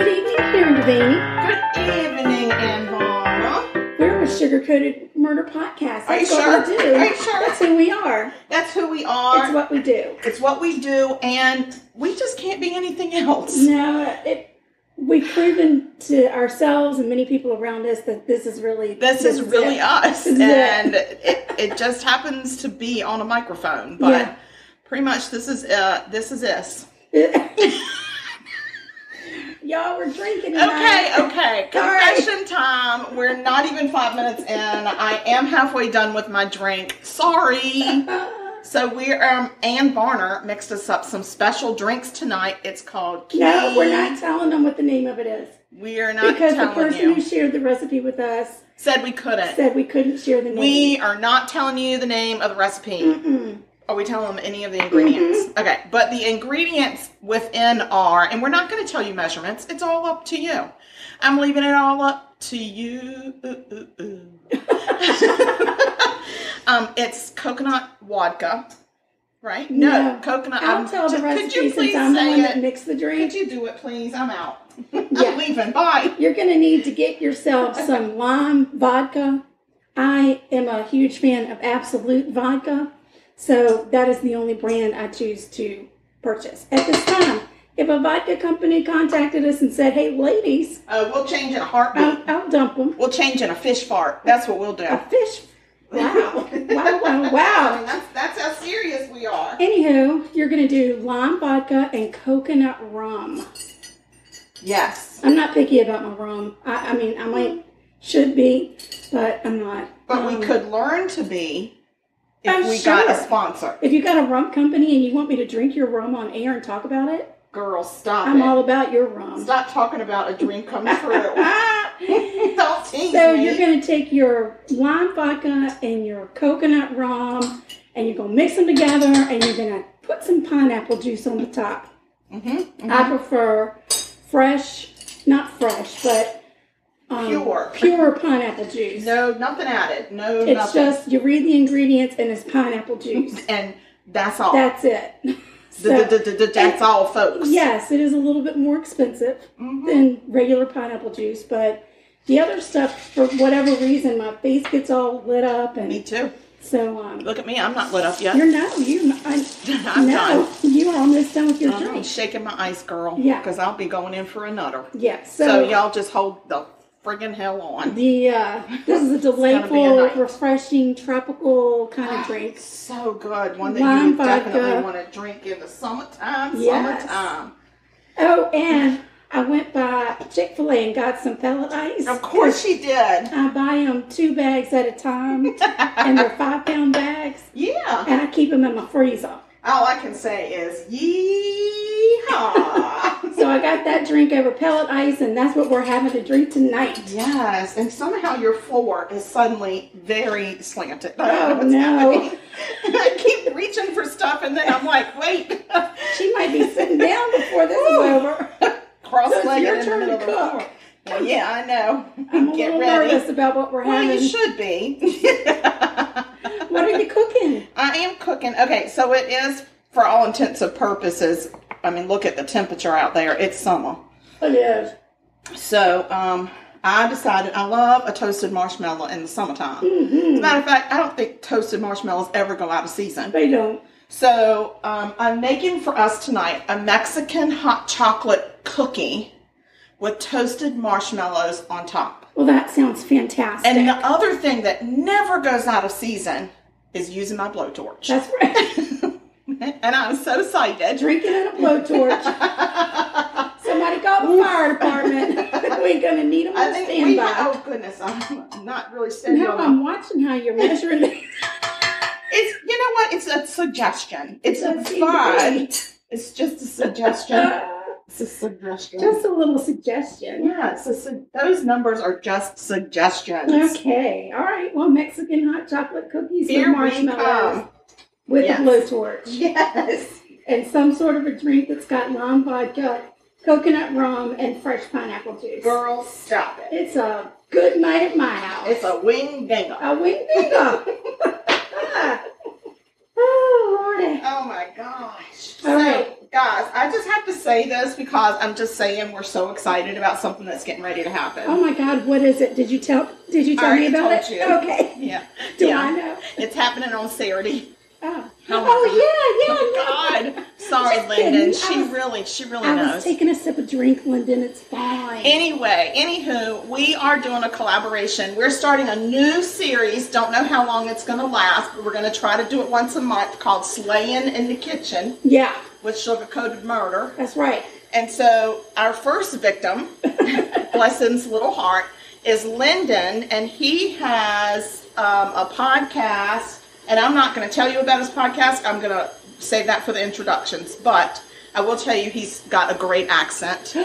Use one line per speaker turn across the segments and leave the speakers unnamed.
Good evening, Karen DeVanie.
Good evening, Anne Varner.
We're a Sugar-Coated Murder Podcast.
Are you
That's what
sure?
we do.
Are you sure?
That's who we are.
That's who we are.
It's what we do.
It's what we do, and we just can't be anything else.
No, we've proven to ourselves and many people around us that this is really
us, and it just happens to be on a microphone. But pretty much, this is us.
Y'all were drinking tonight.
Okay. Confession time. We're not even 5 minutes in. I am halfway done with my drink. Sorry. So Anne Varner mixed us up some special drinks tonight. It's called Key.
No, we're not telling them what the name of it is.
We are not
because
telling
the person who shared the recipe with us
said we couldn't
share the name.
We are not telling you the name of the recipe.
Mm-mm.
Are we telling them any of the ingredients? Mm-hmm. Okay, but the ingredients within are, and we're not going to tell you measurements. It's all up to you. I'm leaving it all up to you. It's coconut vodka, right? No, coconut.
I'll tell the recipe since I'm the one that mixed the drink.
Could you do it, please? I'm out. I'm leaving. Bye.
You're going to need to get yourself some lime vodka. I am a huge fan of Absolute vodka. So that is the only brand I choose to purchase at this time. If a vodka company contacted us and said, "Hey, ladies,"
we'll change in a heartbeat.
I'll dump them.
We'll change in a fish fart. That's what we'll do.
A fish? Wow! Wow!
I mean, that's how serious we are.
Anywho, you're going to do lime vodka and coconut rum.
Yes.
I'm not picky about my rum. I should be, but I'm not.
But we could learn to be. If we got a sponsor.
If you got a rum company and you want me to drink your rum on air and talk about it,
girl, stop
I'm all about your rum.
Stop talking about a dream come true. Don't tease me.
You're going to take your lime vodka and your coconut rum, and you're going to mix them together, and you're going to put some pineapple juice on the top. Mm-hmm. I prefer not fresh, but pure pineapple juice.
No, nothing added.
It's just, you read the ingredients and it's pineapple juice.
And that's all.
That's it.
That's all, folks.
Yes, it is a little bit more expensive than regular pineapple juice, but the other stuff, for whatever reason, my face gets all lit up. And
me too.
So
look at me, I'm not lit up yet.
I'm done. You are almost done with your drink.
I'm shaking my ice, girl.
Yeah.
Because I'll be going in for another.
Yeah.
So y'all just hold the friggin' hell on.
This is a delightful, refreshing, tropical kind of drink.
So good. One that you definitely want to drink in the summertime.
Yes. Oh, and I went by Chick-fil-A and got some pellet ice.
Of course she did.
I buy them 2 bags at a time, and they're 5-pound bags.
Yeah.
And I keep them in my freezer.
All I can say is, yeehaw.
So I got that drink over pellet ice, and that's what we're having to drink tonight.
Yes, and somehow your floor is suddenly very slanted.
Oh, no.
I keep reaching for stuff, and then I'm like, wait.
She might be sitting down before this is over.
Cross-legged in the middle of the floor. Well, yeah, I know.
I'm a little nervous about what we're having.
Well, you should be.
What are you cooking?
I am cooking. Okay, so it is, for all intents and purposes, I mean, look at the temperature out there. It's summer.
It is.
So, I decided I love a toasted marshmallow in the summertime. Mm-hmm. As a matter of fact, I don't think toasted marshmallows ever go out of season.
They don't.
So, I'm making for us tonight a Mexican hot chocolate cookie with toasted marshmallows on top.
Well, that sounds fantastic.
And the other thing that never goes out of season is using my blowtorch.
That's right.
And I'm so excited.
Drinking in a blowtorch. Somebody call the fire department. We're going to need them on standby.
Oh, goodness. I'm not really steady on that.
I'm watching how you're measuring it.
You know what? It's a suggestion. It's fun. It's just a suggestion. It's a suggestion.
Just a little suggestion.
Yeah, those numbers are just suggestions.
Okay. All right. Well, Mexican hot chocolate cookies with marshmallows with a blowtorch.
Yes.
And some sort of a drink that's got lime vodka, coconut rum, and fresh pineapple juice.
Girl, stop it.
It's a good night at my house.
It's a wing dingo.
A wing dingo. Oh, Lordy.
Oh, my gosh.
All right.
Guys, I I just have to say this because I'm just saying we're so excited about something that's getting ready to happen.
Oh my God, what is it? Did you tell me about it?
You.
Okay.
Yeah.
Do I know?
It's happening on Saturday.
Oh.
Oh God. Sorry, Lyndon. She really
I
knows.
was taking a sip of drink, Lyndon. It's fine.
Anyway, anywho, we are doing a collaboration. We're starting a new series. Don't know how long it's going to last, but we're going to try to do it once a month called Slaying in the Kitchen.
Yeah.
With sugar-coated murder.
That's right.
And so our first victim, bless his little heart, is Lyndon, and he has a podcast. And I'm not going to tell you about his podcast. I'm going to save that for the introductions. But I will tell you he's got a great accent.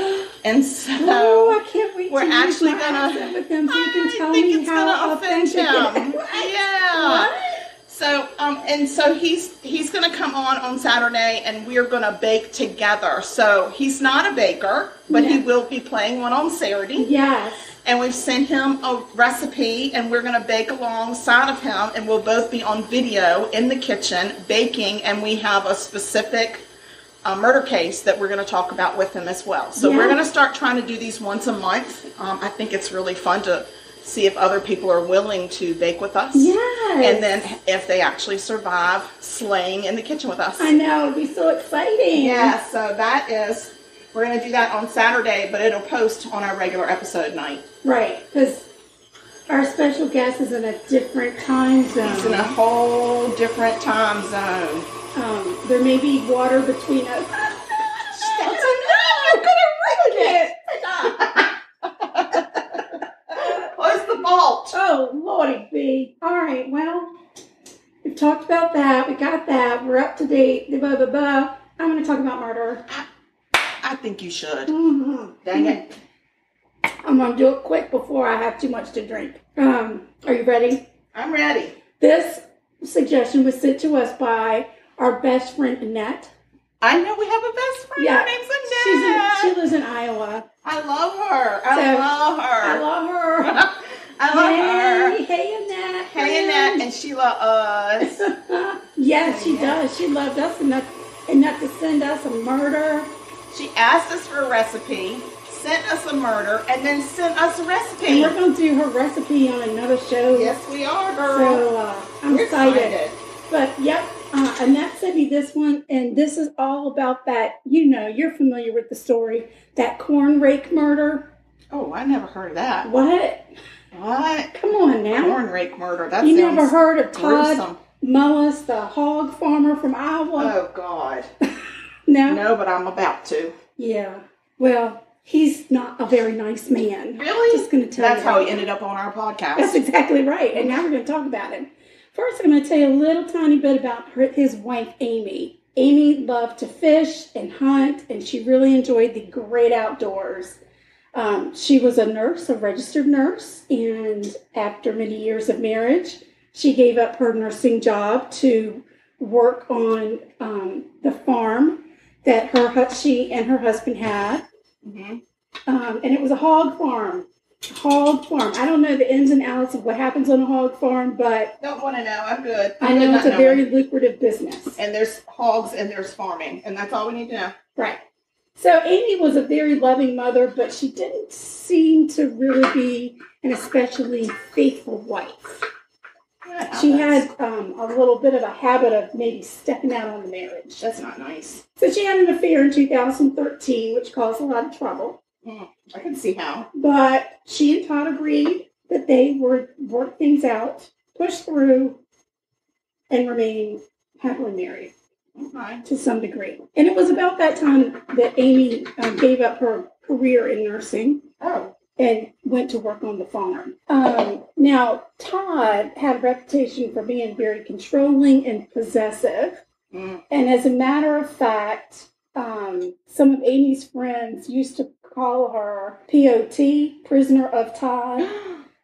And so
I can't wait
we're
to
actually
use my
going
accent with him so you can tell
think
me
it's
how
going to offend
authentic
him.
it is.
Yeah.
What?
So, and so he's going to come on Saturday, and we're going to bake together. So he's not a baker, but he will be playing one on Saturday.
Yes.
And we've sent him a recipe, and we're going to bake alongside of him, and we'll both be on video in the kitchen baking, and we have a specific murder case that we're going to talk about with him as well. So we're going to start trying to do these once a month. I think it's really fun to see if other people are willing to bake with us.
Yes.
And then if they actually survive slaying in the kitchen with us.
I know. It'll be so exciting.
Yeah, so we're going to do that on Saturday, but it'll post on our regular episode night.
Right, because our special guest is in a different time zone.
He's in a whole different time zone.
There may be water between us.
That's enough! You're going to ruin it! Close the vault.
Oh, Lordy B. All right, well, we've talked about that. We got that. We're up to date. Blah, blah, blah. I'm going to talk about murder.
I think you should.
Mm-hmm.
Dang it.
I'm going to do it quick before I have too much to drink. Are you ready?
I'm ready.
This suggestion was sent to us by our best friend, Annette.
I know we have a best friend.
Yeah.
Her name's Annette.
She lives in Iowa.
I love her. I love her. I love her.
Hey, Annette.
Hey, Annette. And she loves us.
Yes, she does. She loved us enough to send us a murder.
She asked us for a recipe, sent us a murder, and then sent us a recipe.
And we're going to do her recipe on another show.
Yes, we are, girl.
So I'm excited. But, yep, Annette sent me this one, and this is all about that, you're familiar with the story, that Corn Rake murder.
Oh, I never heard of that.
What? Come on now.
Corn Rake murder. That
you
sounds
never heard of Todd
gruesome.
Mullis, the hog farmer from Iowa?
Oh, God.
No?
No, but I'm about to.
Yeah. Well, he's not a very nice man.
Really?
Just going to tell you.
That's how he ended up on our podcast.
That's exactly right. And now we're going to talk about him. First, I'm going to tell you a little tiny bit about his wife, Amy. Amy loved to fish and hunt, and she really enjoyed the great outdoors. She was a nurse, a registered nurse, and after many years of marriage, she gave up her nursing job to work on the farm that she and her husband had. Mm-hmm. And it was a hog farm. I don't know the ins and outs of what happens on a hog farm, but...
Don't want to know. I'm good.
I know it's a very lucrative business.
And there's hogs and there's farming, and that's all we need to know.
Right. So Amy was a very loving mother, but she didn't seem to really be an especially faithful wife. She had a little bit of a habit of maybe stepping out on the marriage.
That's not nice.
So she had an affair in 2013, which caused a lot of trouble.
I can see how.
But she and Todd agreed that they would work things out, push through, and remain happily married.
Okay. To
some degree. And it was about that time that Amy gave up her career in nursing.
Oh.
And went to work on the farm. Now, Todd had a reputation for being very controlling and possessive. And as a matter of fact, some of Amy's friends used to call her POT, prisoner of Todd,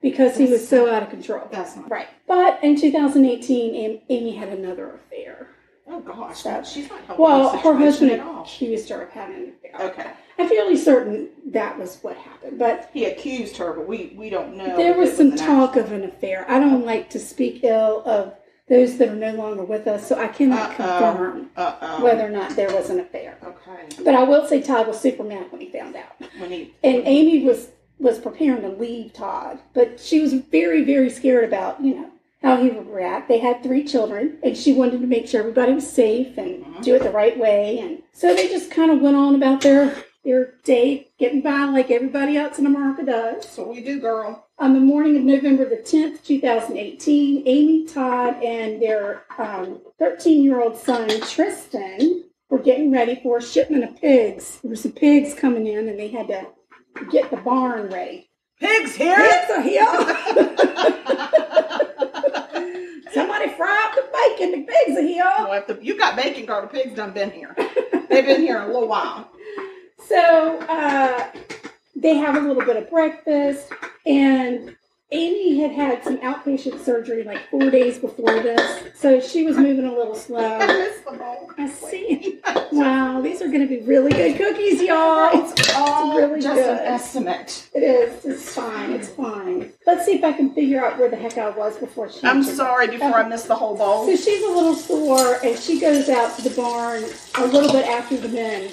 because he was so out of control.
That's not
right. But in 2018, Amy had another affair.
Oh, gosh.
So,
she's not helping
her husband
at all.
accused her of having an affair.
Okay.
I'm fairly certain that was what happened, but...
He accused her, but we don't know.
There was some talk of an affair. I don't like to speak ill of those that are no longer with us, so I cannot confirm whether or not there was an affair.
Okay.
But I will say Todd was super mad when he found out. And Amy was preparing to leave Todd, but she was very, very scared about, how he would react. They had 3 children, and she wanted to make sure everybody was safe and do it the right way. And so they just kind of went on about their day, getting by like everybody else in America does.
So we do, girl.
On the morning of November the 10th, 2018, Amy, Todd, and their 13-year-old son, Tristan, were getting ready for a shipment of pigs. There were some pigs coming in, and they had to get the barn ready.
Pigs here?
Pigs are here! Somebody fry up the bacon. The pigs are here.
Well, if you got bacon, girl, the pigs done been here. They've been here a little while.
So they have a little bit of breakfast, and Amy had some outpatient surgery like 4 days before this, so she was moving a little slow.
I missed the bowl.
I see. Wow, these are going to be really good cookies, y'all.
It's all
really
just
good.
an estimate.
It is. It's fine. It's fine. Let's see if I can figure out where the heck I was before she...
I'm sorry before I missed the whole bowl.
So she's a little sore, and she goes out to the barn a little bit after the men.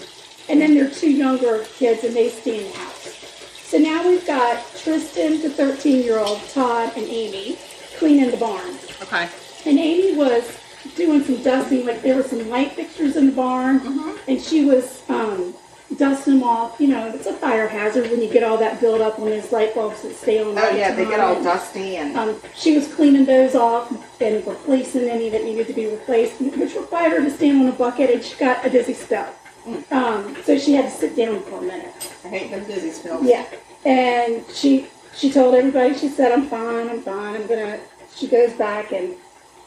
And then there are 2 younger kids, and they stay in the house. So now we've got Tristan, the 13-year-old, Todd, and Amy cleaning the barn.
Okay.
And Amy was doing some dusting, like there were some light fixtures in the barn, and she was dusting them off. It's a fire hazard when you get all that buildup on those light bulbs that stay on.
Oh, yeah, they get all dusty. And
she was cleaning those off and replacing any that needed to be replaced, which required her to stand on a bucket, and she got a dizzy spell. So she had to sit down for a minute.
I hate them dizzy spells.
Yeah. And she told everybody, she said, I'm fine. She goes back and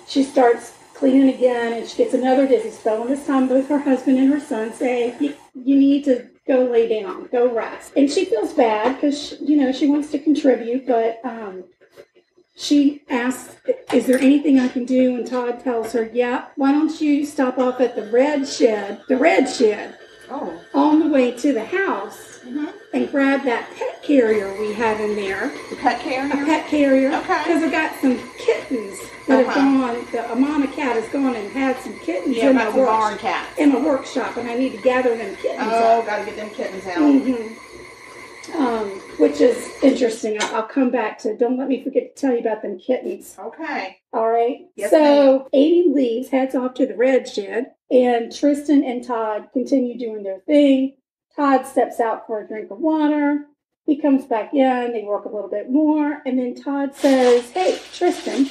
she starts cleaning again, and she gets another dizzy spell. And this time both her husband and her son say, you need to go lay down, go rest. And she feels bad because, she wants to contribute, but she asks, is there anything I can do? And Todd tells her, yeah, why don't you stop off at the red shed, on the way to the house, and grab that pet carrier we have in there.
The pet carrier?
A pet carrier.
Okay.
Because I got some kittens that have gone, the Amana cat has gone and had some kittens in my
barn cat.
In my workshop, and I need to gather them kittens
out. Got to get them kittens out.
Which is interesting. I'll come back to, don't let me forget to tell you about them kittens.
Okay.
All right.
Yes,
so Amy leaves, heads off to the red shed, and Tristan and Todd continue doing their thing. Todd steps out for a drink of water. He comes back in. They work a little bit more, and then Todd says, hey, Tristan,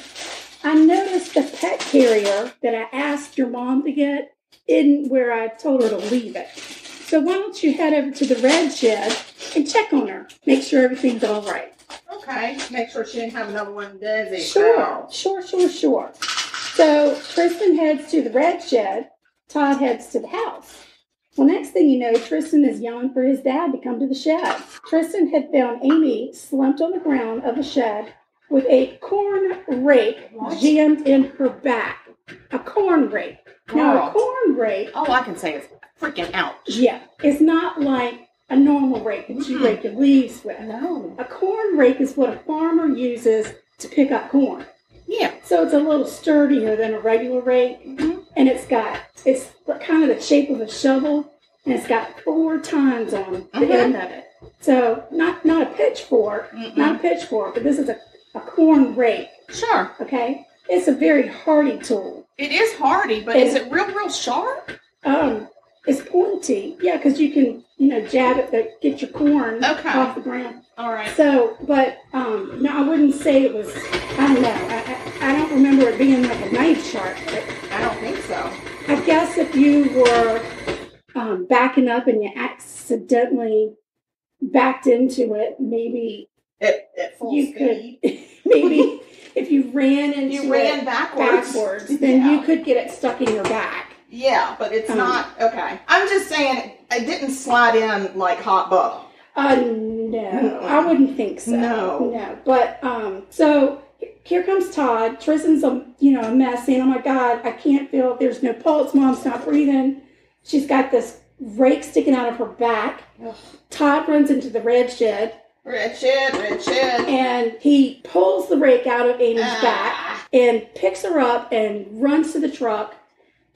I noticed the pet carrier that I asked your mom to get isn't where I told her to leave it. So why don't you head over to the red shed and check on her. Make sure everything's all right.
Okay. Make sure she didn't have another one dizzy.
Sure. So Tristan heads to the red shed. Todd heads to the house. Well, next thing you know, Tristan is yelling for his dad to come to the shed. Tristan had found Amy slumped on the ground of the shed with a corn rake jammed in her back. A corn rake. Now, a corn rake...
All I can say is freaking ouch.
Yeah. It's not like a normal rake that you rake your leaves with.
No.
A corn rake is what a farmer uses to pick up corn.
Yeah.
So it's a little sturdier than a regular rake. And it's kind of the shape of a shovel, and it's got 4 tines on the end of it. So not a pitchfork, but this is a corn rake.
Sure.
Okay? It's a very hardy tool.
It is hardy, but is it real sharp?
It's pointy. Yeah, because you can, jab it to get your corn off the ground.
All right.
So, but, no, I wouldn't say it was, I don't know. I don't remember it being like a knife sharp. But
I don't think so.
I guess if you were backing up and you accidentally backed into it, maybe
at full speed.
Could, maybe if you ran into it
backwards,
then you could get it stuck in your back.
Yeah, but it's not, okay. I'm just saying it didn't slide in like hot butter.
No, I wouldn't think so. No. But, so here comes Todd. Tristan's a mess, saying, oh my God, I can't feel, there's no pulse, Mom's not breathing. She's got this rake sticking out of her back. Ugh. Todd runs into the red shed.
Red shed.
And he pulls the rake out of Amy's back. and picks her up and runs to the truck.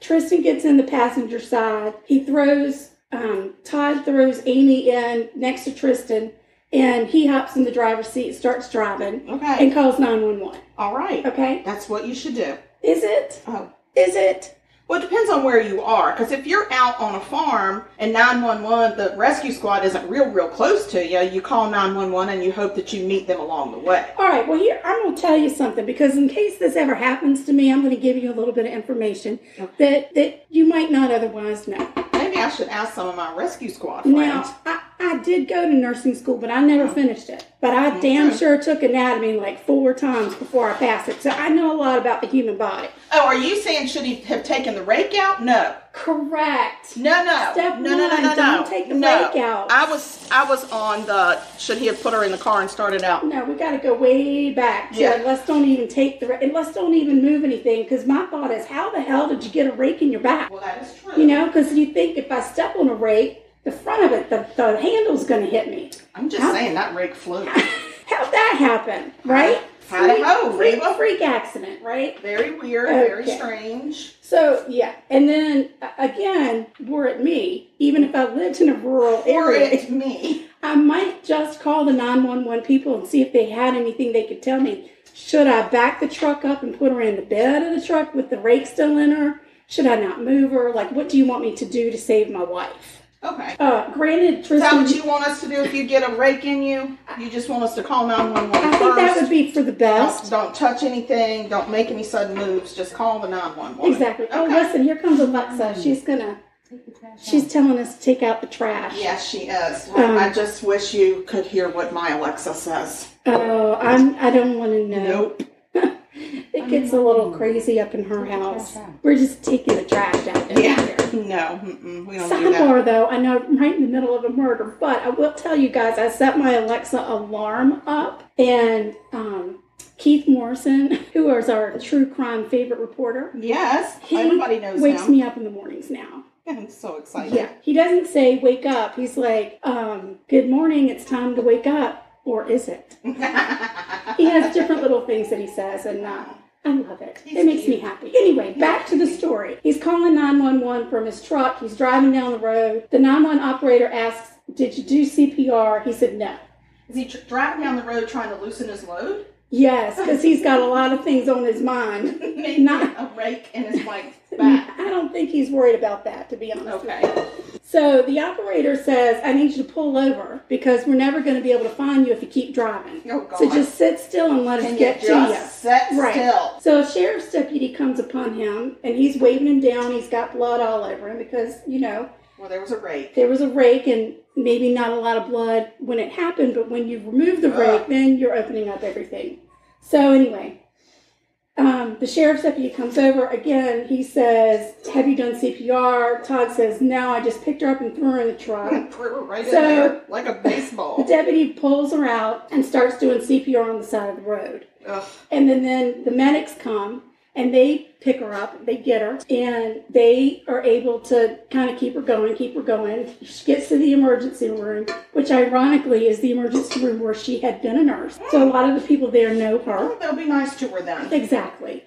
Tristan gets in the passenger side. He throws, Todd throws Amy in next to Tristan, and he hops in the driver's seat, starts driving, and calls 911.
All right.
Okay?
That's what you should do.
Is it?
Oh.
Is it?
Well, it depends on where you are. Because if you're out on a farm and 911, the rescue squad isn't real close to you, you call 911 and you hope that you meet them along the way.
All right. Well, here, I'm going to tell you something. Because in case this ever happens to me, I'm going to give you a little bit of information that you might not otherwise know.
Maybe I should ask some of my rescue squad friends.
Now, I did go to nursing school, but I never finished it. But I damn sure took anatomy like 4 times before I passed it. So I know a lot about the human body.
Oh, are you saying should he have taken the rake out? No.
Correct.
No.
Step
No.
one, don't take the rake out.
I was on the, should he have put her in the car and started out?
No, we got to go way back. Let's don't even take the, and let's don't even move anything. Because my thought is, how the hell did you get a rake in your back?
Well, that is true.
You know, because you think if I step on a rake, the front of it, the handle's going to hit me.
I'm just saying that rake flew.
How'd that happen, right? Freak accident, right?
Very weird, very strange.
So, yeah. And then, again, were it me, even if I lived in a rural area, I might just call the 911 people and see if they had anything they could tell me. Should I back the truck up and put her in the bed of the truck with the rake still in her? Should I not move her? Like, what do you want me to do to save my wife?
Okay.
Granted, Tristan...
Is that what you want us to do if you get a rake in you? You just want us to call 911 first?
I think that would be for the best.
Don't touch anything. Don't make any sudden moves. Just call the 911.
Exactly. Okay. Oh, listen, here comes Alexa. She's telling us to take out the trash.
Yes, she is. I just wish you could hear what my Alexa says.
Oh, I don't want to know.
Nope.
It gets a little crazy up in her house. We're just taking the trash out there.
Yeah. No, we don't do that.
Sidebar, though, I know I'm right in the middle of a murder, but I will tell you guys, I set my Alexa alarm up, and Keith Morrison, who is our true crime favorite reporter.
Yes, everybody knows him.
He wakes me up in the mornings now.
I'm so excited.
Yeah, he doesn't say wake up. He's like, good morning, it's time to wake up. Or is it? He has different little things that he says, and I love it. It makes me happy. Anyway, back to the story. He's calling 911 from his truck. He's driving down the road. The 911 operator asks, did you do CPR? He said no.
Is he driving down the road trying to loosen his load?
Yes, because he's got a lot of things on his mind.
Maybe not a rake in his wife's back.
I don't think he's worried about that, to be honest with you. So the operator says, I need you to pull over because we're never going to be able to find you if you keep driving.
Oh, God.
So just sit still and let us get to you.
Sit still.
So a sheriff's deputy comes upon him, and he's waving him down. He's got blood all over him because, you know.
Well, there was a rake.
There was a rake, and maybe not a lot of blood when it happened, but when you remove the rake, then you're opening up everything. So anyway, the sheriff's deputy comes over. Again, he says, have you done CPR? Todd says, no, I just picked her up and threw her in the truck.
Threw her right in there like a baseball.
The deputy pulls her out and starts doing CPR on the side of the road.
Ugh.
And then the medics come, and they pick her up, they get her, and they are able to kind of keep her going. She gets to the emergency room, which ironically is the emergency room where she had been a nurse. So a lot of the people there know her.
They'll be nice to her then.
Exactly.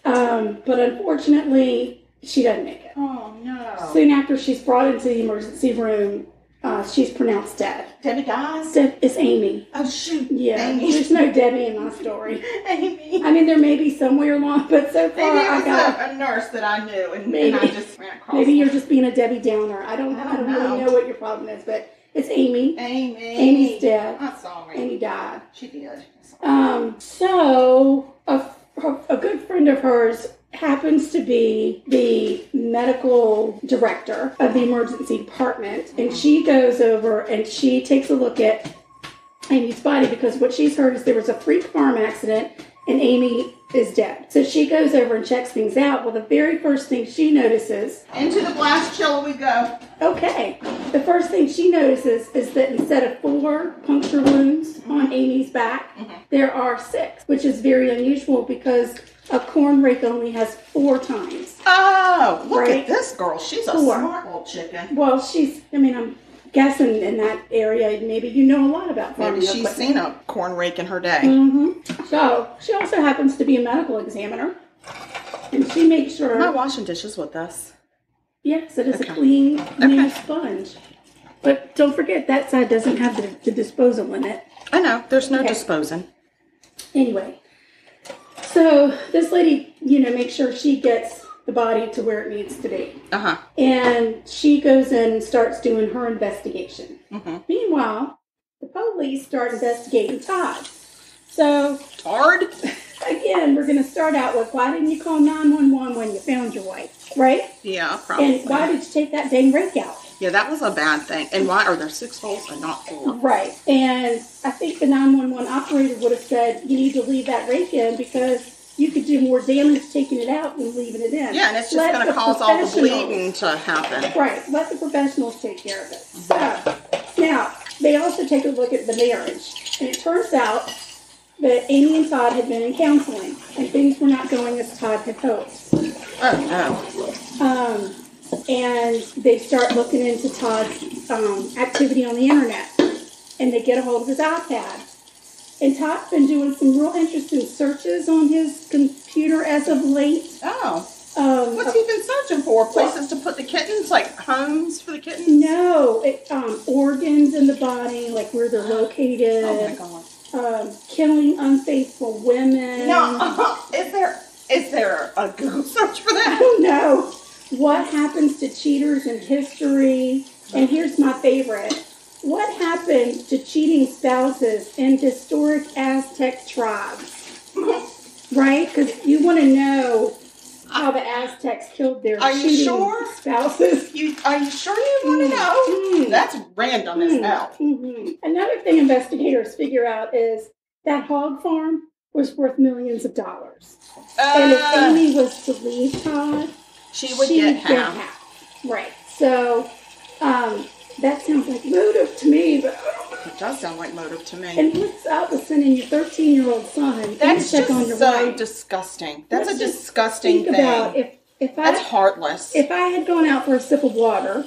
But unfortunately, she doesn't make it.
Oh, no.
Soon after she's brought into the emergency room, she's pronounced dead.
Debbie dies?
It's Amy.
Oh, shoot.
Yeah.
Amy.
There's no Debbie in my story.
Amy.
I mean, there may be somewhere along, but so far
maybe it was
I got
a nurse that I knew, and I just ran across.
Maybe you're just being a Debbie Downer. I don't really know what your problem is, but it's Amy. Amy's dead.
I'm sorry.
Amy died.
She did.
So a good friend of hers happens to be the medical director of the emergency department, and she goes over and she takes a look at Amy's body because what she's heard is there was a freak farm accident and Amy is dead. So she goes over and checks things out. Well, the very first thing she notices...
Into the blast chiller we go.
Okay. The first thing she notices is that instead of 4 puncture wounds on Amy's back, there are 6, which is very unusual because a corn rake only has 4 tines.
Oh, look at this girl. She's a
4.
smart little chicken.
Well, guess in that area, maybe you know a lot about farming.
Maybe she's seen a corn rake in her day.
So she also happens to be a medical examiner, and she makes sure.
Am I washing dishes with this?
Yes, it is a clean new sponge. But don't forget, that side doesn't have the disposal in it.
I know. There's no disposing.
Anyway, so this lady, makes sure she gets the body to where it needs to be. And she goes in and starts doing her investigation. Meanwhile, the police start investigating Todd. So,
Todd?
Again, we're going to start out with, why didn't you call 911 when you found your wife, right?
Yeah, probably.
And why did you take that dang rake out?
Yeah, that was a bad thing. And why are there 6 holes and not 4?
Right. And I think the 911 operator would have said, you need to leave that rake in because you could do more damage taking it out than leaving it in.
Yeah, and it's just going to cause all the bleeding to happen.
Right. Let the professionals take care of it. So, now, they also take a look at the marriage. And it turns out that Amy and Todd had been in counseling, and things were not going as Todd had hoped. And they start looking into Todd's activity on the internet, and they get a hold of his iPad. And Todd's been doing some real interesting searches on his computer as of late.
What's he been searching for? Places to put the kittens, like homes for the kittens?
No, organs in the body, like where they're located.
Oh my God.
Killing unfaithful women.
No, is there a Google search for that?
I don't know. What happens to cheaters in history? And here's my favorite. What happened to cheating spouses in historic Aztec tribes? Right? Because you want to know how the Aztecs killed their cheating spouses.
Are you sure you want to know? That's random as hell.
Another thing investigators figure out is that hog farm was worth millions of dollars. And if Amy was to leave Todd,
she would get half.
Right. So, that sounds like motive to me, but
it does sound like motive to me.
And what's up with sending your 13-year-old son
That's
to check on your wife?
Disgusting. That's a disgusting thing.
About
that's heartless.
If I had gone out for a sip of water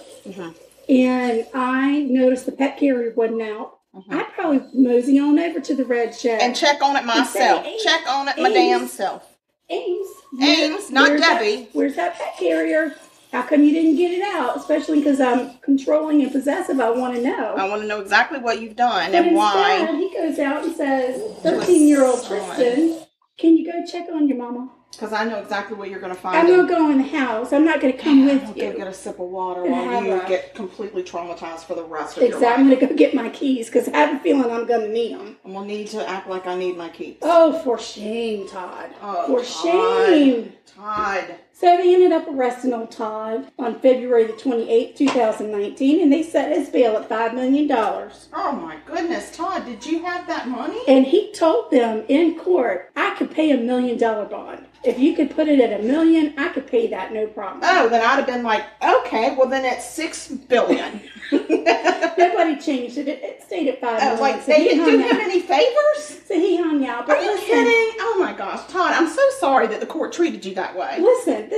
and I noticed the pet carrier wasn't out, I'd probably mosey on over to the red shed
and check on it myself. Check on it my damn self. Ames, not Debbie.
Where's that pet carrier? How come you didn't get it out? Especially because I'm controlling and possessive. I want to know.
I want to know exactly what you've done
but
and why.
Instead, he goes out and says, 13-year-old Tristan, can you go check on your mama?
Because I know exactly what you're going to find.
I'm going to go in the house. I'm not going to come with you.
Go get a sip of water while you get completely traumatized for the rest of your life.
Exactly. I'm going to go get my keys because I have a feeling I'm going to need them.
And we'll need to act like I need my keys.
Oh, for shame, Todd.
Oh,
for shame.
Todd.
So they ended up arresting old Todd on February the 28th, 2019, and they set his bail at $5 million.
Oh my goodness, Todd, did you have that money?
And he told them in court, I could pay $1 million bond. If you could put it at $1 million, I could pay that, no problem.
Oh, then I'd have been like, okay, well then it's $6 billion.
Nobody changed it. It stayed at $5 million.
Like, they didn't do him any favors?
So he hung out. But
are you kidding? Oh my gosh, Todd, I'm so sorry that the court treated you that way.
Listen,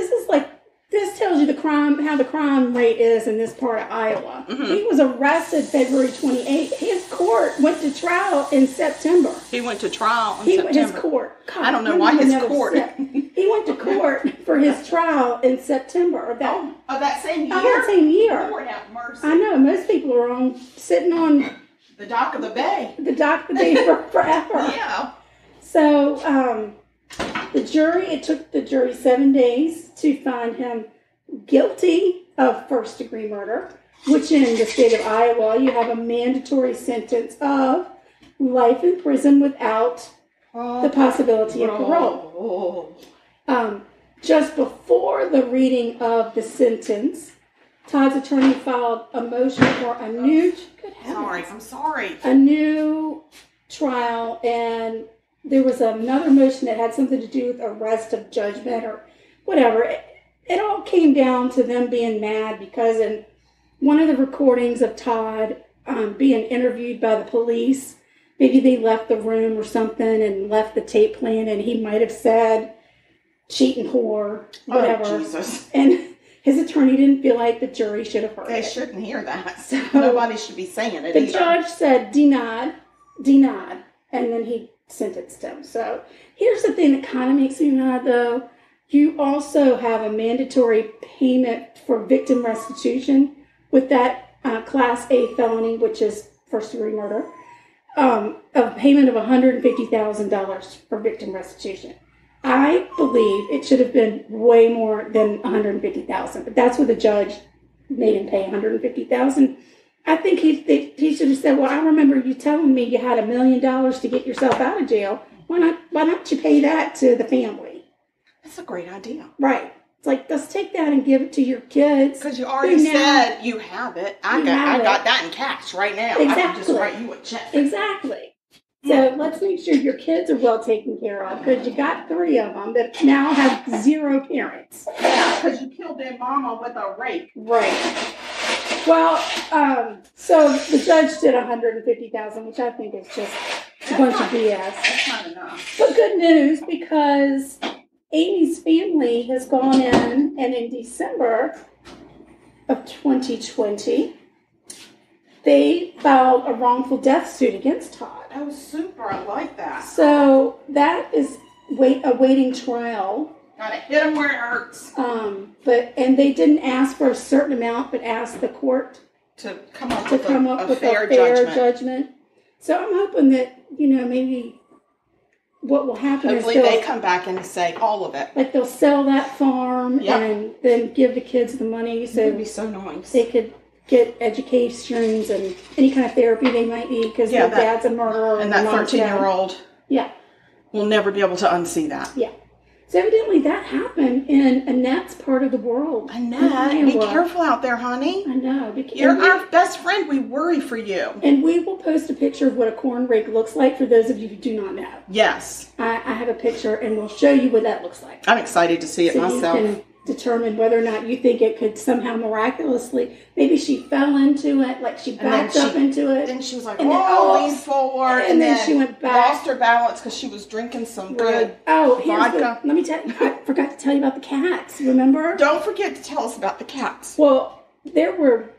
this tells you how the crime rate is in this part of Iowa. He was arrested February 28th. His court went to trial in September.
He went to trial in September.
His court. God,
I don't know why his court.
He went to court for his trial in September of
that same year.
Of that same year.
Lord have mercy.
I know most people are sitting on
the dock of the bay.
The dock of the bay for forever.
Yeah.
So it took the jury 7 days to find him guilty of first-degree murder, which in the state of Iowa, you have a mandatory sentence of life in prison without the possibility of parole. Just before the reading of the sentence, Todd's attorney filed a motion for a new...
I'm sorry.
A new trial, and there was another motion that had something to do with arrest of judgment or whatever. It all came down to them being mad because in one of the recordings of Todd being interviewed by the police, maybe they left the room or something and left the tape playing, and he might have said cheating whore, whatever.
Oh, Jesus.
And his attorney didn't feel like the jury should have heard
They
it.
shouldn't hear that.
So
nobody should be saying it
the
either.
judge said denied, and then he sentenced him. So here's the thing that kind of makes me mad, though. You also have a mandatory payment for victim restitution with that Class A felony, which is first-degree murder, a payment of $150,000 for victim restitution. I believe it should have been way more than $150,000, but that's what the judge made him pay, $150,000. I think he should have said, "Well, I remember you telling me you had $1 million to get yourself out of jail. Why not you pay that to the family?"
That's a great idea.
Right. It's like, let's take that and give it to your kids.
Because you already said you have it. I got that in cash right now.
Exactly.
I can just write you a check.
Exactly. So let's make sure your kids are well taken care of, because you got 3 of them that now have 0 parents.
Yeah, because you killed their mama with a rake.
Right. Well, so the judge did $150,000, which I think is just a bunch of BS.
That's not enough.
But good news, because Amy's family has gone in, and in December of 2020, they filed a wrongful death suit against Todd.
Oh, super. I like that.
So that is awaiting trial.
Gotta hit them where it hurts.
And they didn't ask for a certain amount, but asked the court
to come up with
a fair judgment. So I'm hoping that, maybe what will happen
Hopefully
is
they come back and say all of it.
Like they'll sell that farm and then give the kids the money so
it would be so nice.
They could get educations and any kind of therapy they might need because their dad's a murderer.
And that 13-year-old will never be able to unsee that.
Yeah. So evidently that happened in Annette's part of the world.
Annette, be careful out there, honey.
I know.
You're our best friend. We worry for you. And
we will post a picture of what a corn rake looks like for those of you who do not know.
Yes.
I have a picture and we'll show you what that looks like.
I'm excited to see it myself.
You can determine whether or not you think it could somehow miraculously, maybe she fell into it, like she backed up into it.
Then she was like, lean forward.
And then she went back.
Lost her balance because she was drinking some good vodka.
Let me tell you, I forgot to tell you about the cats, remember?
Don't forget to tell us about the cats.
Well, there were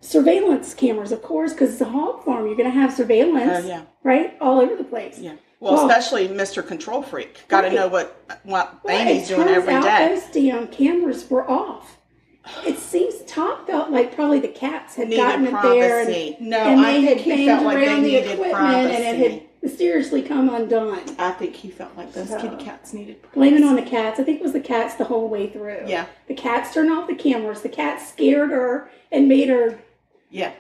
surveillance cameras, of course, because it's a hog farm. You're going to have surveillance, right? All over the place.
Yeah. Well, especially Mr. Control Freak. Got to know what Amy's doing every day.
Those damn cameras were off. It seems Todd felt like probably the cats had gotten it there.
I think he felt like they needed privacy.
And it had mysteriously come undone.
I think he felt like those kitty cats needed privacy.
Blame it on the cats. I think it was the cats the whole way through.
Yeah.
The cats turned off the cameras. The cats scared her and made her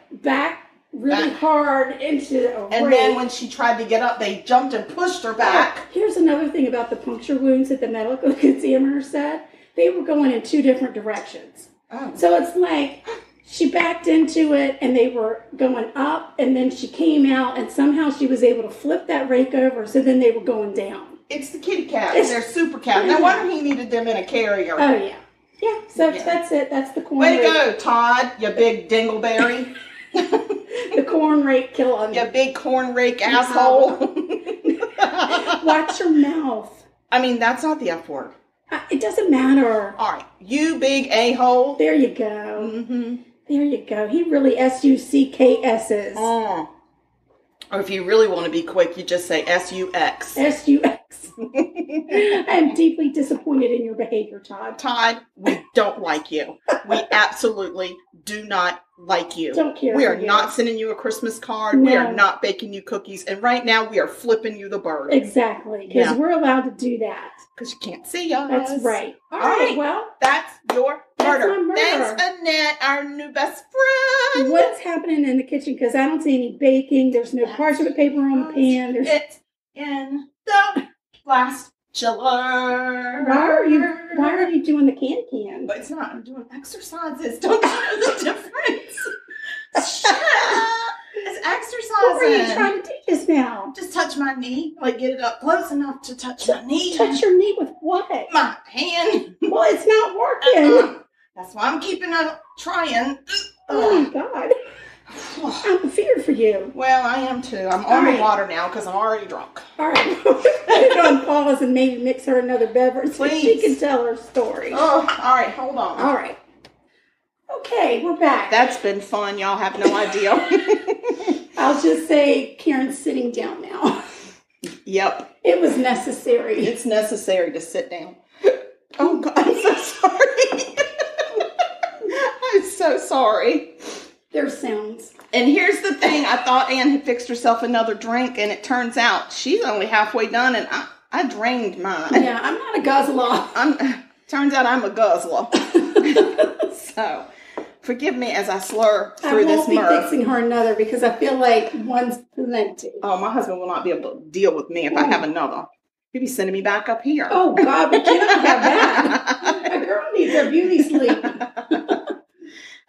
back really hard into a
And then when she tried to get up, they jumped and pushed her back.
Here's another thing about the puncture wounds that the medical examiner said. They were going in 2 different directions.
Oh.
So it's like she backed into it and they were going up and then she came out and somehow she was able to flip that rake over, so then they were going down.
It's the kitty cats. They're super cats. No wonder he needed them in a carrier.
Oh, yeah. Yeah, so that's it. That's the corn
rake.
Way
to go, Todd, you big dingleberry.
The corn rake killer.
You big corn rake asshole.
Watch your mouth.
I mean, that's not the F word.
It doesn't matter.
All right. You big a-hole.
There you go.
Mm-hmm.
There you go. He really SUCKS's.
Oh. Or if you really want to be quick, you just say SUX.
SUX. I'm deeply disappointed in your behavior, Todd.
Todd, we don't like you. We absolutely do not like you.
Don't care.
We are not sending you a Christmas card. No. We are not baking you cookies. And right now, we are flipping you the bird.
Exactly. Because we're allowed to do that.
Because you can't see us.
That's right. All right. Well,
that's your murder.
That's my murder.
Thanks, Annette, our new best friend.
What's happening in the kitchen? Because I don't see any baking. There's no parchment paper on the pan.
It's in the blast chiller.
Why are you doing the can?
But it's not. I'm doing exercises. Don't you know the difference? It's exercising.
What were you trying to do just now?
Just touch my knee. Like, get it up close enough to touch my knee.
Touch your knee with what?
My hand.
Well, it's not working.
That's why I'm keeping on trying.
Oh, my God. I'm feared for you.
Well, I am too. I'm on the water now because I'm already drunk.
All right. Put it on pause and maybe mix her another beverage so she can tell her story.
Oh, all right. Hold on.
All right. Okay, we're back.
That's been fun. Y'all have no idea.
I'll just say Karen's sitting down now.
Yep.
It was necessary.
It's necessary to sit down. Oh, God. I'm so sorry. I'm so sorry.
There's sounds.
And here's the thing. I thought Anne had fixed herself another drink, and it turns out she's only halfway done, and I drained mine.
Yeah, I'm not a guzzler.
Turns out I'm a guzzler. So, forgive me as I slur through this myrrh.
I won't be fixing her another because I feel like one's plenty.
Oh, my husband will not be able to deal with me if I have another. He'll be sending me back up here.
Oh, God, we cannot have that. A girl needs her beauty sleep.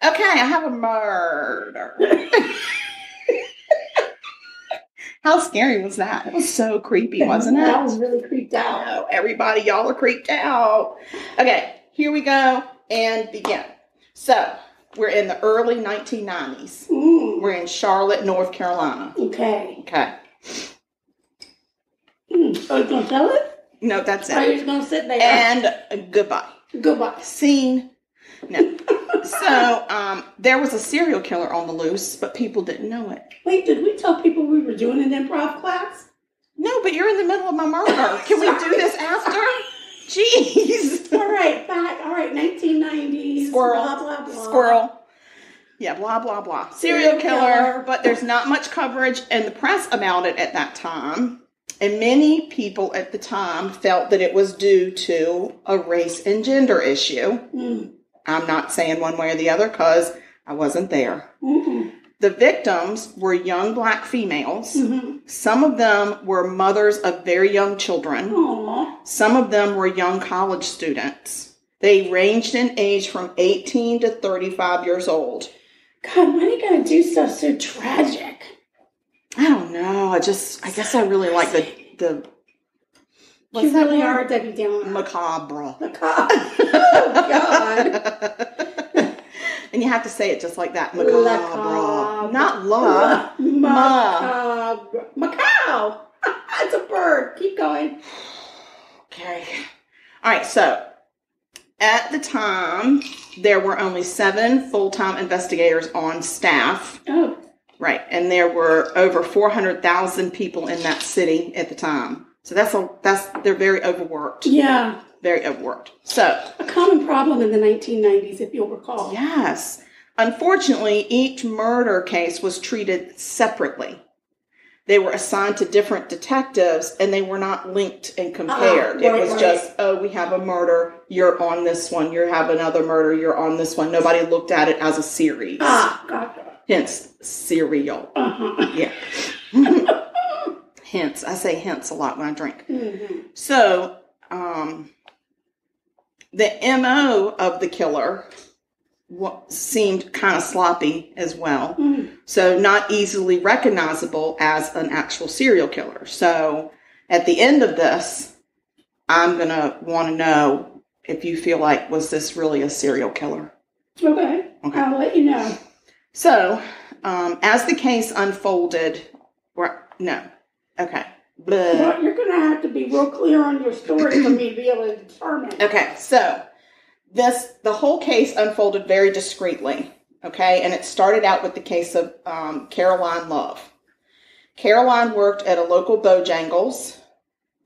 Okay, I have a murder. How scary was that? It was so creepy, wasn't it?
I was really creeped out.
Oh, everybody, y'all are creeped out. Okay, here we go and begin. So, we're in the early 1990s. We're in Charlotte, North Carolina.
Okay.
Okay.
So you going to tell it?
No, that's it.
Or you just going to sit there?
And goodbye.
Goodbye.
Scene. No. So, there was a serial killer on the loose, but people didn't know it.
Wait, did we tell people we were doing an improv class?
No, but you're in the middle of my murder. Can we do this after? Jeez.
All right, back. All right, 1990s.
Squirrel.
Blah, blah, blah.
Squirrel. Yeah, blah, blah, blah. Serial killer, but there's not much coverage in the press about it at that time. And many people at the time felt that it was due to a race and gender issue. I'm not saying one way or the other because I wasn't there. The victims were young black females. Some of them were mothers of very young children.
Aww.
Some of them were young college students. They ranged in age from 18 to 35 years old.
God, when are you going to do stuff so tragic?
I don't know. I guess I really like the
You really are a Debbie Downer.
Macabre.
Oh, God.
And you have to say it just like that. Macabre. Not la.
Macabre. Macaw. It's a bird. Keep going.
Okay. All right. So, at the time, there were only 7 full-time investigators on staff.
Oh.
Right. And there were over 400,000 people in that city at the time. So they're very overworked.
Yeah.
Very overworked. So,
a common problem in the 1990s, if you'll recall.
Yes. Unfortunately, each murder case was treated separately. They were assigned to different detectives, and they were not linked and compared. It was just, we have a murder, you're on this one. You have another murder, you're on this one. Nobody looked at it as a series.
Gotcha.
Hence, serial. Yeah. Hence. I say hence a lot when I drink. So, the MO of the killer seemed kind of sloppy as well. So not easily recognizable as an actual serial killer. So at the end of this, I'm going to want to know if you feel like, was this really a serial killer?
Okay. I'll let you know.
So, as the case unfolded, okay.
Well, you're going to have to be real clear on your story for me to be able to determine.
Okay, so the whole case unfolded very discreetly, okay? And it started out with the case of Caroline Love. Caroline worked at a local Bojangles,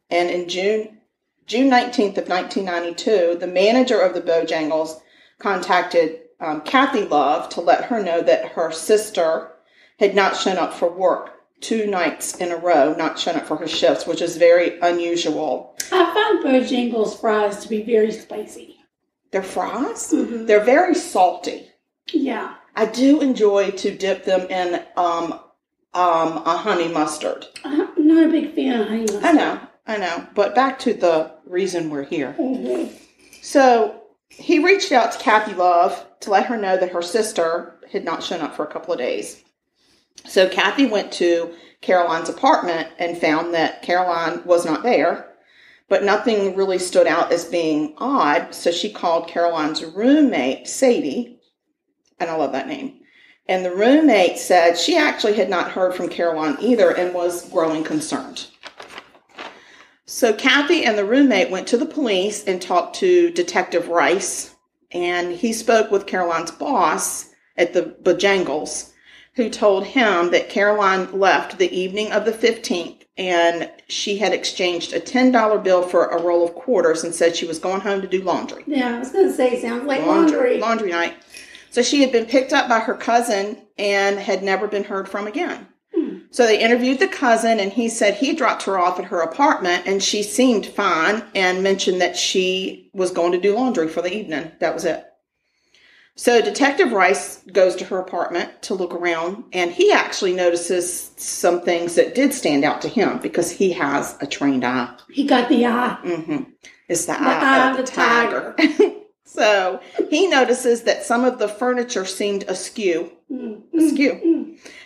and in June 19th of 1992, the manager of the Bojangles contacted Kathy Love to let her know that her sister had not shown up for work 2 nights in a row, not shown up for her shifts, which is very unusual.
I found Bojangles fries to be very spicy.
Their fries? They're very salty.
Yeah.
I do enjoy to dip them in a honey mustard.
I'm not a big fan of honey mustard.
I know. But back to the reason we're here. So he reached out to Kathy Love to let her know that her sister had not shown up for a couple of days. So Kathy went to Caroline's apartment and found that Caroline was not there, but nothing really stood out as being odd. So she called Caroline's roommate, Sadie, and I love that name, And the roommate said she actually had not heard from Caroline either and was growing concerned. So Kathy and the roommate went to the police and talked to Detective Rice, and he spoke with Caroline's boss at the Bojangles, who told him that Caroline left the evening of the 15th, and she had exchanged a $10 bill for a roll of quarters and said she was going home to do laundry.
Yeah, I was going to say, sounds like laundry.
Laundry night. So she had been picked up by her cousin and had never been heard from again. So they interviewed the cousin, and he said he dropped her off at her apartment, and she seemed fine and mentioned that she was going to do laundry for the evening. That was it. So Detective Rice goes to her apartment to look around, and he actually notices some things that did stand out to him because he has a trained eye.
He got the eye.
Mm-hmm. It's the eye of the tiger. So he notices that some of the furniture seemed askew.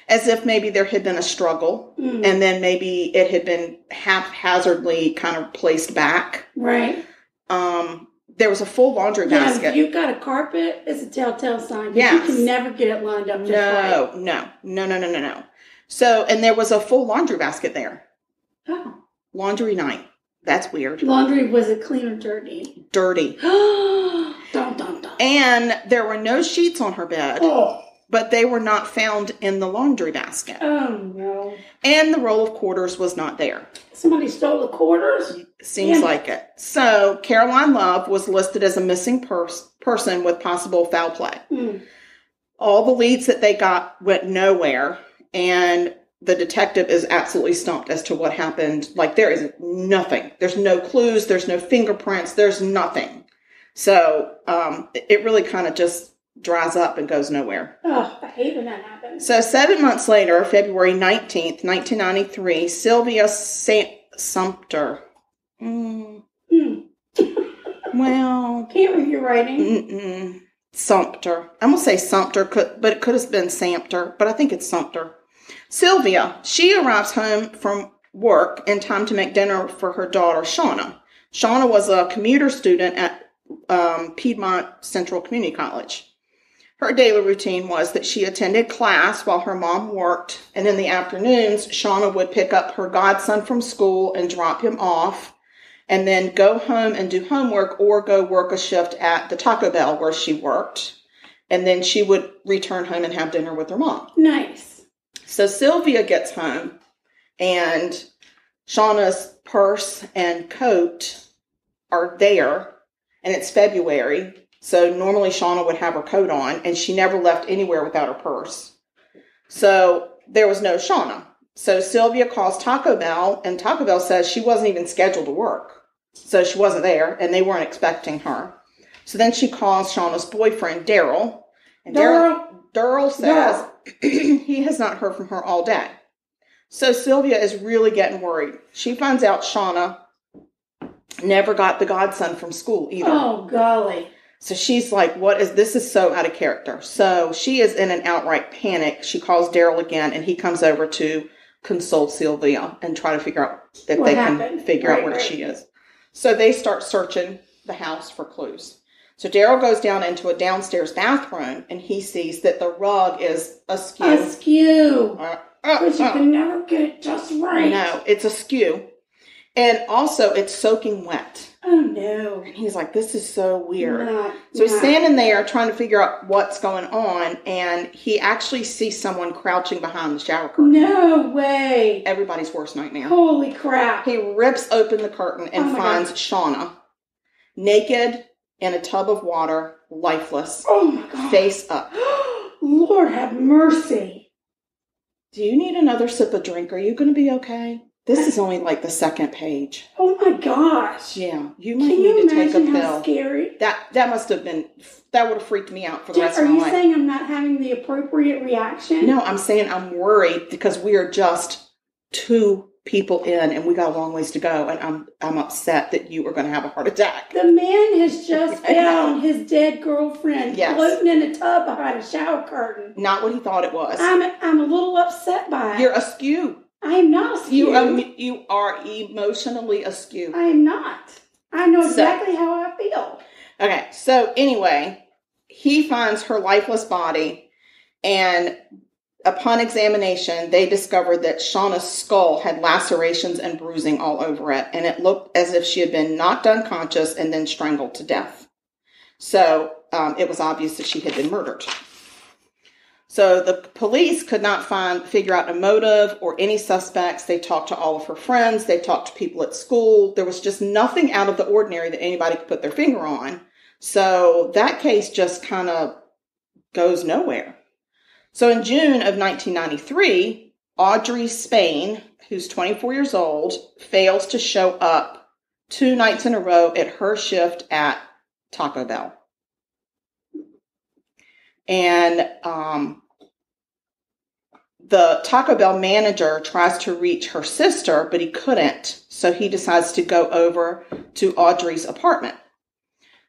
As if maybe there had been a struggle, and then maybe it had been haphazardly kind of placed back.
Right.
There was a full laundry basket.
If you've got a carpet, it's a telltale sign.
Yes.
You can never get it lined up just right.
No. So, and there was a full laundry basket there.
Oh.
Laundry night. That's weird.
Laundry, was it clean or dirty?
Dirty.
Dun, dun, dun.
And there were no sheets on her bed.
Oh.
But they were not found in the laundry basket.
Oh, no.
And the roll of quarters was not there.
Somebody stole the quarters?
Seems like it. So, Caroline Love was listed as a missing person with possible foul play. All the leads that they got went nowhere, and the detective is absolutely stumped as to what happened. Like, there is nothing. There's no clues. There's no fingerprints. There's nothing. So, it really kind of just dries up and goes nowhere.
Oh, I hate when that happens.
So 7 months later, February 19th, 1993, Sylvia Sumpter. Well.
Can't read your writing.
Sumpter. I'm going to say Sumpter, but it could have been Sampter, but I think it's Sumpter. Sylvia, she arrives home from work in time to make dinner for her daughter, Shauna. Shauna was a commuter student at Piedmont Central Community College. Her daily routine was that she attended class while her mom worked, and in the afternoons, Shauna would pick up her godson from school and drop him off, and then go home and do homework or go work a shift at the Taco Bell where she worked, and then she would return home and have dinner with her mom.
Nice. So
Sylvia gets home, and Shauna's purse and coat are there, and it's February. So normally Shauna would have her coat on, and she never left anywhere without her purse. So there was no Shauna. So Sylvia calls Taco Bell, and Taco Bell says she wasn't even scheduled to work. So she wasn't there, and they weren't expecting her. So then she calls Shauna's boyfriend, Daryl. And Daryl says he has not heard from her all day. So Sylvia is really getting worried. She finds out Shauna never got the godson from school either.
Oh, golly.
So she's like, this is so out of character. So she is in an outright panic. She calls Daryl again, and he comes over to console Sylvia and try to figure out if they can figure out where she is. So they start searching the house for clues. So Daryl goes down into a downstairs bathroom, and he sees that the rug is askew.
But you can never get it just right.
No, it's askew. And also, it's soaking wet.
Oh, no.
And he's like, this is so weird. So he's standing there trying to figure out what's going on, and he actually sees someone crouching behind the shower curtain.
No way.
Everybody's worst nightmare.
Holy crap.
He rips open the curtain and finds Shauna, naked in a tub of water, lifeless.
Oh, my God.
Face up.
Lord have mercy.
Do you need another sip of drink? Are you going to be okay? This is only like the second page.
Oh my gosh.
Yeah. You might need to take a pill.
Can you imagine how scary?
That must have been, that would have freaked me out for the rest of my life.
Are you saying I'm not having the appropriate reaction?
No, I'm saying I'm worried because we are just 2 people in and we got a long ways to go, and I'm upset that you are going to have a heart attack.
The man has just found his dead girlfriend floating in a tub behind a shower curtain.
Not what he thought it was.
I'm a little upset by it.
You're askew.
I am not askew.
You are emotionally askew.
I am not. I know exactly how I feel.
Okay, so anyway, he finds her lifeless body, And upon examination, they discovered that Shauna's skull had lacerations and bruising all over it, and it looked as if she had been knocked unconscious and then strangled to death. So it was obvious that she had been murdered. So the police could not figure out a motive or any suspects. They talked to all of her friends. They talked to people at school. There was just nothing out of the ordinary that anybody could put their finger on. So that case just kind of goes nowhere. So in June of 1993, Audrey Spain, who's 24 years old, fails to show up 2 nights in a row at her shift at Taco Bell. And the Taco Bell manager tries to reach her sister, but he couldn't. So he decides to go over to Audrey's apartment.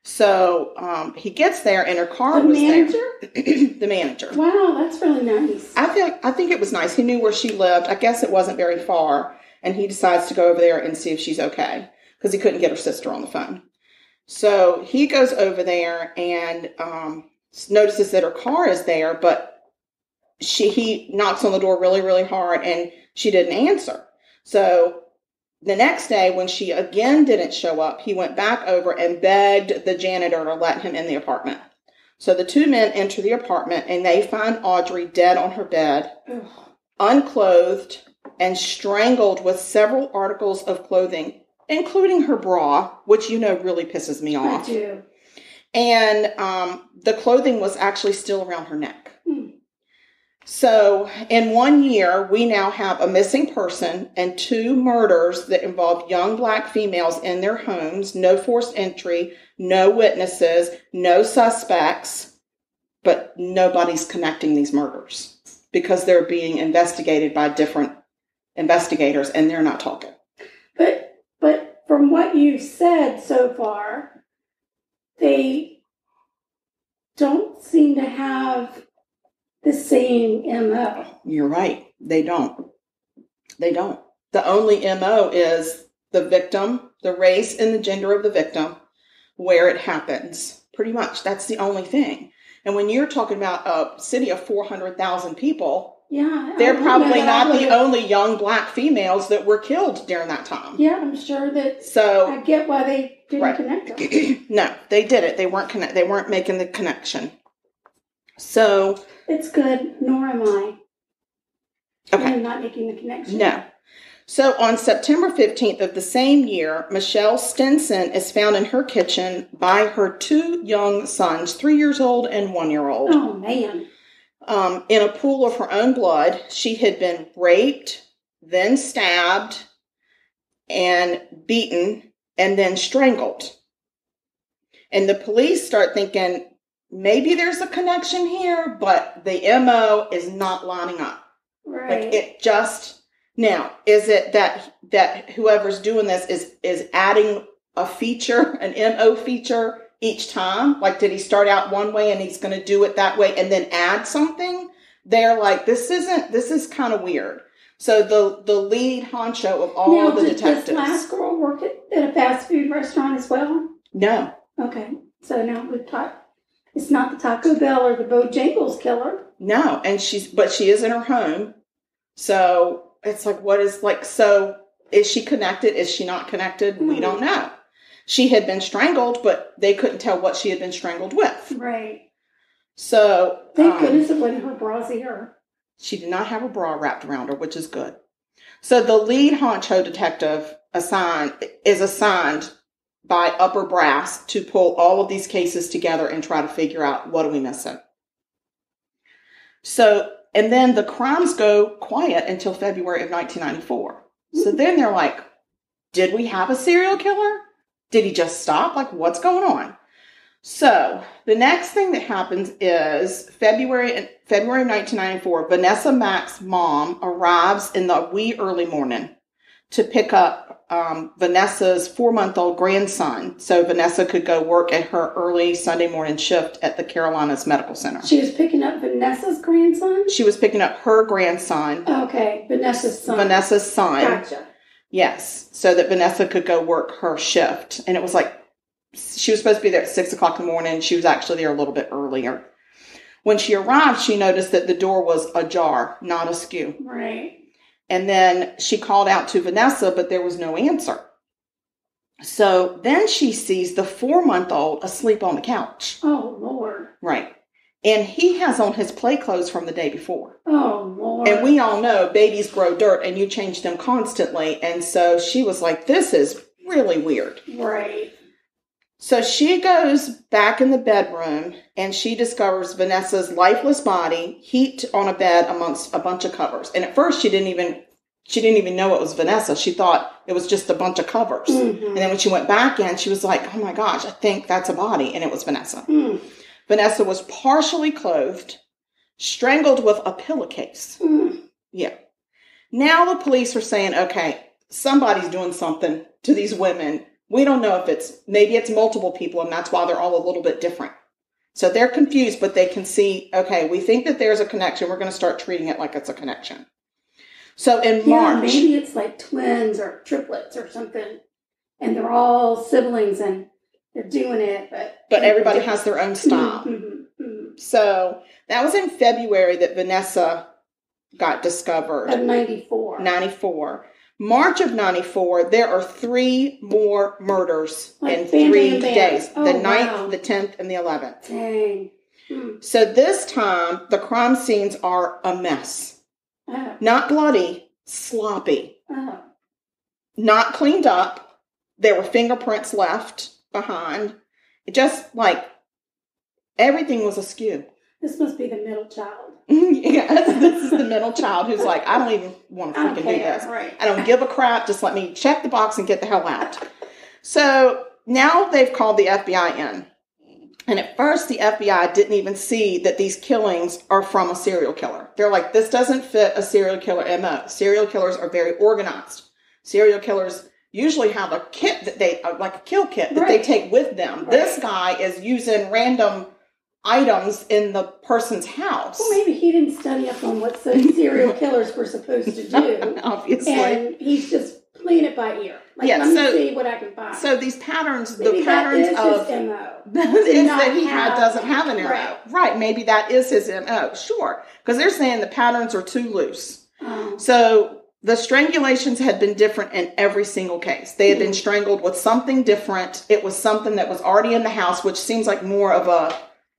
So he gets there, and her car was there. The manager.
Wow, that's really nice.
I think it was nice. He knew where she lived. I guess it wasn't very far, and he decides to go over there and see if she's okay because he couldn't get her sister on the phone. So he goes over there and notices that her car is there, but he knocks on the door really, really hard, and she didn't answer. So the next day, when she again didn't show up, he went back over and begged the janitor to let him in the apartment. So the 2 men enter the apartment, and they find Audrey dead on her bed, unclothed, and strangled with several articles of clothing, including her bra, which really pisses me off.
I do.
And the clothing was actually still around her neck. So in 1 year, we now have a missing person and 2 murders that involve young Black females in their homes, no forced entry, no witnesses, no suspects, but nobody's connecting these murders because they're being investigated by different investigators and they're not talking.
But from what you've said so far, they don't seem to have the same MO.
You're right. They don't. The only MO is the victim, the race and the gender of the victim, where it happens. Pretty much. That's the only thing. And when you're talking about a city of 400,000 people, they're probably not the only young Black females that were killed during that time.
Yeah, I'm sure that. So I get why they didn't connect them.
No, they did it. They weren't making the connection. So
it's good, nor am I.
Okay.
I'm not making the connection.
No. So on September 15th of the same year, Michelle Stinson is found in her kitchen by her 2 young sons, 3 years old and 1 year old.
Oh, man.
In a pool of her own blood. She had been raped, then stabbed, and beaten, and then strangled. And the police start thinking, maybe there's a connection here, but the MO is not lining up.
Right.
Like it just, now, is it that whoever's doing this is adding a feature, an MO feature each time? Like, did he start out one way and he's going to do it that way and then add something? They're like, this is kind of weird. So the lead honcho of all the detectives.
Does this last girl work at a fast food restaurant as well?
No.
Okay. So now we've taught. It's not the Taco Bell or the Bojangles killer.
No, but she is in her home. So it's like, so is she connected? Is she not connected? We don't know. She had been strangled, but they couldn't tell what she had been strangled with.
Right.
So.
Thank goodness it wasn't her brassiere.
She did not have a bra wrapped around her, which is good. So the lead honcho detective is assigned by upper brass to pull all of these cases together and try to figure out what are we missing. So, and then the crimes go quiet until February of 1994. So then they're like, did we have a serial killer? Did he just stop? Like, what's going on? So the next thing that happens is February 1994, Vanessa Mack's mom arrives in the wee early morning to pick up Vanessa's 4-month-old grandson, so Vanessa could go work at her early Sunday morning shift at the Carolinas Medical Center.
She was picking up Vanessa's grandson?
She was picking up her grandson.
Okay, Vanessa's son.
Vanessa's son.
Gotcha.
Yes, so that Vanessa could go work her shift. And it was like, she was supposed to be there at 6 o'clock in the morning. She was actually there a little bit earlier. When she arrived, she noticed that the door was ajar, not askew.
Right.
And then she called out to Vanessa, but there was no answer. So then she sees the 4-month-old asleep on the couch.
Oh, Lord.
Right. And he has on his play clothes from the day before.
Oh, Lord.
And we all know babies grow dirt and you change them constantly. And so she was like, this is really weird.
Right.
So she goes back in the bedroom and she discovers Vanessa's lifeless body heaped on a bed amongst a bunch of covers. And at first she didn't even know it was Vanessa. She thought it was just a bunch of covers. Mm-hmm. And then when she went back in, she was like, oh my gosh, I think that's a body. And it was Vanessa. Mm. Vanessa was partially clothed, strangled with a pillowcase. Mm. Yeah. Now the police are saying, okay, somebody's doing something to these women. We don't know if maybe it's multiple people, and that's why they're all a little bit different. So they're confused, but they can see, okay, we think that there's a connection. We're going to start treating it like it's a connection. So in March.
Maybe it's like twins or triplets or something, and they're all siblings and they're doing it. But
everybody has their own style. Mm-hmm, mm-hmm. So that was in February that Vanessa got discovered.
Of 94.
94. March of 94, there are 3 more murders in 3 days. The 9th, the 10th, and the 11th.
Dang. Hmm.
So this time, the crime scenes are a mess. Oh. Not bloody, sloppy. Oh. Not cleaned up. There were fingerprints left behind. It just like everything was askew.
This must be the middle child.
Yes, this is the middle child who's like, I don't even want to freaking do this. Right. I don't give a crap. Just let me check the box and get the hell out. So now they've called the FBI in. And at first, the FBI didn't even see that these killings are from a serial killer. They're like, this doesn't fit a serial killer MO. Serial killers are very organized. Serial killers usually have a kit that like a kill kit that they take with them. Right. This guy is using random items in the person's house.
Well, maybe he didn't study up on what serial killers were supposed to do.
Obviously.
And he's just playing it by ear. Like, let me see what I can find.
So these patterns,
maybe
the patterns
of his MO.
is that he doesn't have an MO. Right. Maybe that is his MO. Sure. Because they're saying the patterns are too loose. So the strangulations had been different in every single case. They had been strangled with something different. It was something that was already in the house, which seems like more of a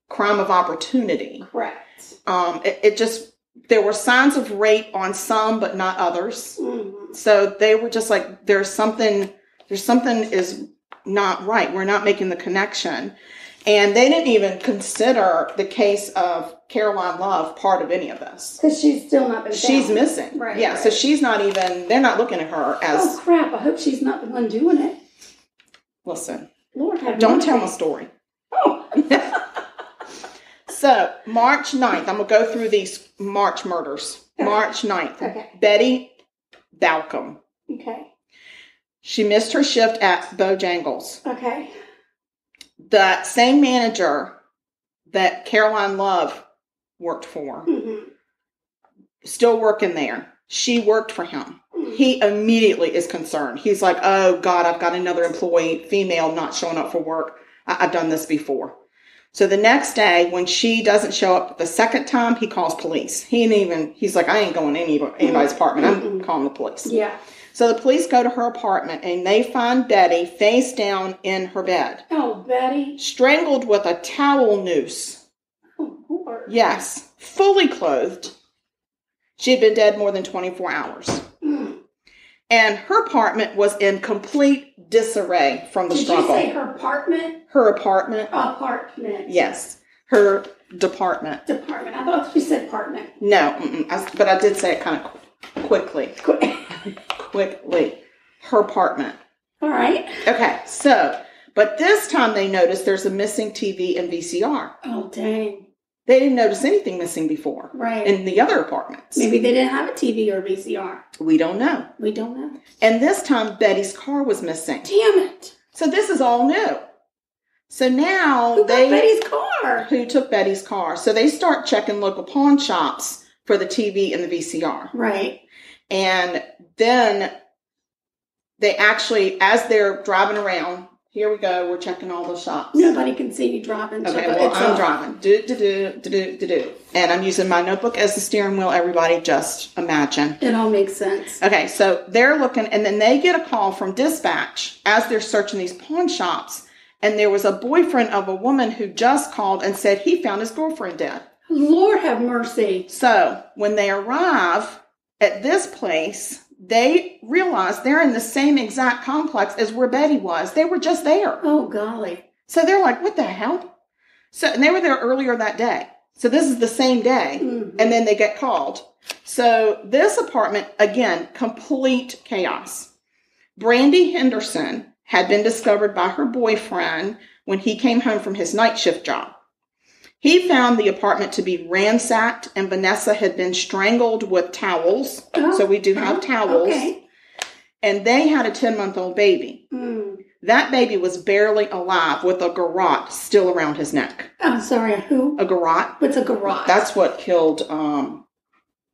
crime of opportunity. Correct. There were signs of rape on some, but not others. Mm-hmm. So they were just like, there's something is not right. We're not making the connection. And they didn't even consider the case of Caroline Love part of any of this.
Because she's still not been found.
She's missing. Right. Yeah. Right. So she's not even, they're not looking at her as.
Oh crap. I hope she's not the one doing it.
Listen.
Lord have
Don't tell my story. Oh. So, March 9th, I'm going to go through these March murders. Okay. March 9th. Okay. Betty Balcom. Okay. She missed her shift at Bojangles. Okay. The same manager that Caroline Love worked for, still working there. She worked for him. Mm-hmm. He immediately is concerned. He's like, oh, God, I've got another employee, female, not showing up for work. I've done this before. So the next day, when she doesn't show up the second time, he calls police. He's like, I ain't going to anybody's apartment. I'm calling the police. Yeah. So the police go to her apartment, and they find Betty face down in her bed. Oh, Betty. Strangled with a towel noose. Oh, Lord. Yes. Fully clothed. She had been dead more than 24 hours. Mm. And her apartment was in complete disarray from the struggle. Did you say her apartment? Her apartment. Apartment. Yes. Her department. Department. I thought you said apartment. No, but I did say it kind of quickly. Quickly. Her apartment. All right. Okay, so, but this time they noticed there's a missing TV and VCR. Oh, dang. They didn't notice anything missing before. Right. In the other apartments. Maybe they didn't have a TV or VCR. We don't know. We don't know. And this time, Betty's car was missing. Damn it. So this is all new. So now Who took Betty's car? Who took Betty's car? So they start checking local pawn shops for the TV and the VCR. Right. And then they actually, as they're driving around, Here we go. We're checking all the shops.
Nobody can see you driving.
Okay,
so
well, I'm driving. Do. And I'm using my notebook as the steering wheel, everybody. Just imagine.
It all makes sense.
Okay, so they're looking, and then they get a call from dispatch as they're searching these pawn shops. And there was a boyfriend of a woman who just called and said he found his girlfriend dead.
Lord have mercy.
So when they arrive at this place, they realize they're in the same exact complex as where Betty was. They were just there.
Oh, golly.
So they're like, what the hell? So, and they were there earlier that day. So this is the same day. Mm-hmm. And then they get called. So this apartment, again, complete chaos. Brandy Henderson had been discovered by her boyfriend when he came home from his night shift job. He found the apartment to be ransacked, and Vanessa had been strangled with towels. Oh, so we do have towels. Okay. And they had a 10-month-old baby. Mm. That baby was barely alive with a garrote still around his neck.
I'm sorry, who?
A garrote.
What's a garrote?
That's what killed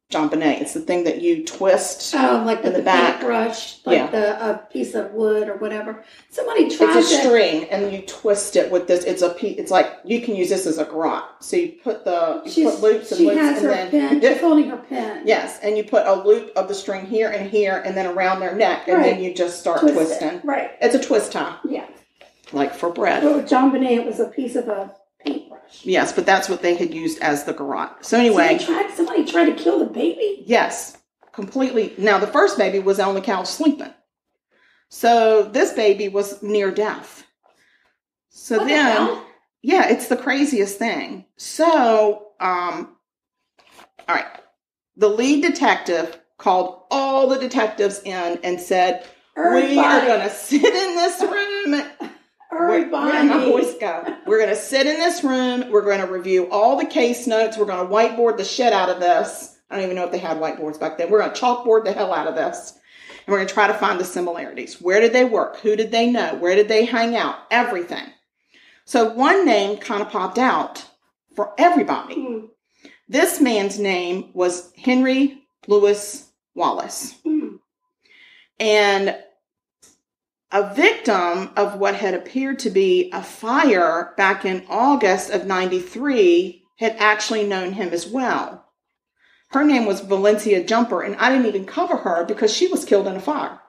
John Bonet. It's the thing that you twist.
Oh, like with the back paintbrush, like a piece of wood or whatever. Somebody tried.
It's a string, and you twist it with this. It's like you can use this as a garrote. So you put loops and loops,
she has her pen. She's holding her pen.
Yes, and you put a loop of the string here, and then around their neck, and then you just start twisting.
Right.
It's a twist tie.
Yeah.
Like for bread.
Well, with John Bonet, it was a piece of a paintbrush.
Yes, but that's what they had used as the garrote. So anyway.
Somebody tried to kill the baby?
Yes, completely. Now, the first baby was on the couch sleeping. So this baby was near death. So
what then, the hell?
Yeah, it's the craziest thing. So, all right. The lead detective called all the detectives in and said, we are going to sit in this room. Where did my voice go? We're going to sit in this room. We're going to review all the case notes. We're going to whiteboard the shit out of this. I don't even know if they had whiteboards back then. We're going to chalkboard the hell out of this. And we're going to try to find the similarities. Where did they work? Who did they know? Where did they hang out? Everything. So one name kind of popped out for everybody. Mm. This man's name was Henry Louis Wallace. Mm. And a victim of what had appeared to be a fire back in August of 93 had actually known him as well. Her name was Valencia Jumper, and I didn't even cover her because she was killed in a fire.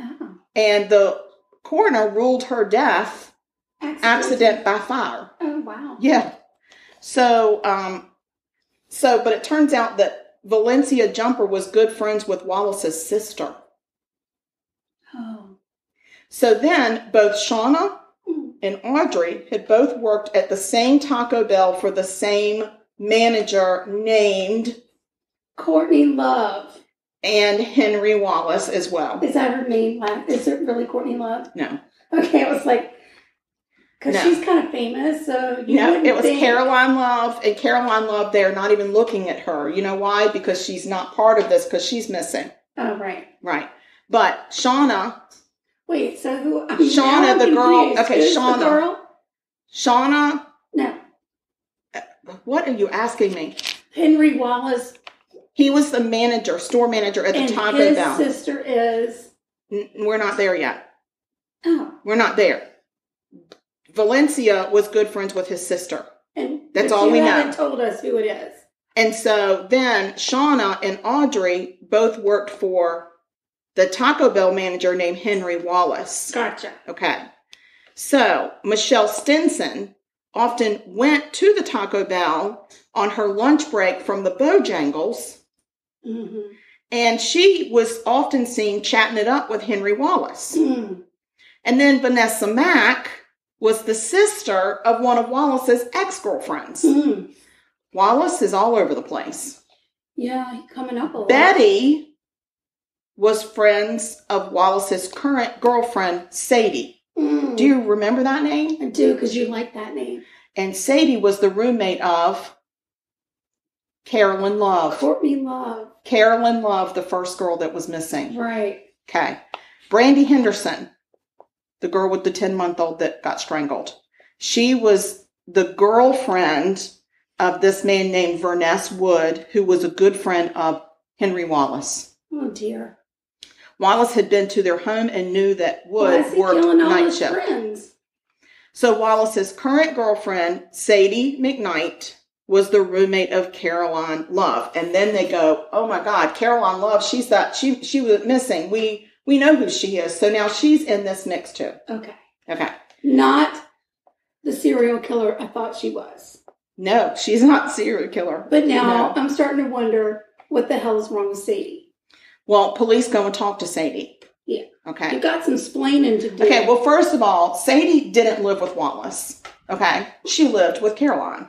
Oh. And the coroner ruled her death accident by fire.
Oh, wow.
Yeah. So, but it turns out that Valencia Jumper was good friends with Wallace's sister.
Oh.
So then both Shauna and Audrey had both worked at the same Taco Bell for the same manager named
Courtney Love.
And Henry Wallace as well.
Is that her name? Is it really Courtney Love?
No.
Okay, I was like, because she's kind of famous, so
it was Caroline Love, and Caroline Love, they're not even looking at her. You know why? Because she's not part of this, because she's missing.
Oh, right.
Right. But Shauna...
Wait, so who?
Shauna, the girl. Okay,
who's
Shauna.
The girl?
Shauna.
No.
What are you asking me?
Henry Wallace.
He was the manager, store manager at the Taco Bell.
His sister is.
We're not there yet.
Oh.
We're not there. Valencia was good friends with his sister.
And
that's all we know.
You haven't told us who it is.
And so then Shauna and Audrey both worked for the Taco Bell manager named Henry Wallace.
Gotcha.
Okay. So Michelle Stinson often went to the Taco Bell on her lunch break from the Bojangles. Mm-hmm. And she was often seen chatting it up with Henry Wallace. Mm. And then Vanessa Mack was the sister of one of Wallace's ex-girlfriends. Mm. Wallace is all over the place.
Yeah, coming up a lot.
Betty was friends of Wallace's current girlfriend, Sadie. Mm. Do you remember that name?
I do, because you like that name.
And Sadie was the roommate of Carolyn Love.
Courtney Love.
Carolyn Love, the first girl that was missing.
Right.
Okay. Brandy Henderson, the girl with the 10-month-old that got strangled. She was the girlfriend of this man named Verness Wood, who was a good friend of Henry Wallace.
Oh, dear.
Wallace had been to their home and knew that Wood worked night shift.
Friends?
So Wallace's current girlfriend, Sadie McKnight, was the roommate of Caroline Love. And then they go, oh my God, Caroline Love, she was missing. We know who she is. So now she's in this mix too.
Okay.
Okay.
Not the serial killer I thought she was.
No, she's not a serial killer.
But now I'm starting to wonder what the hell is wrong with Sadie.
Well, police go and talk to Sadie.
Yeah.
Okay.
You got some splaining to do.
Okay, well, first of all, Sadie didn't live with Wallace. Okay. She lived with Caroline.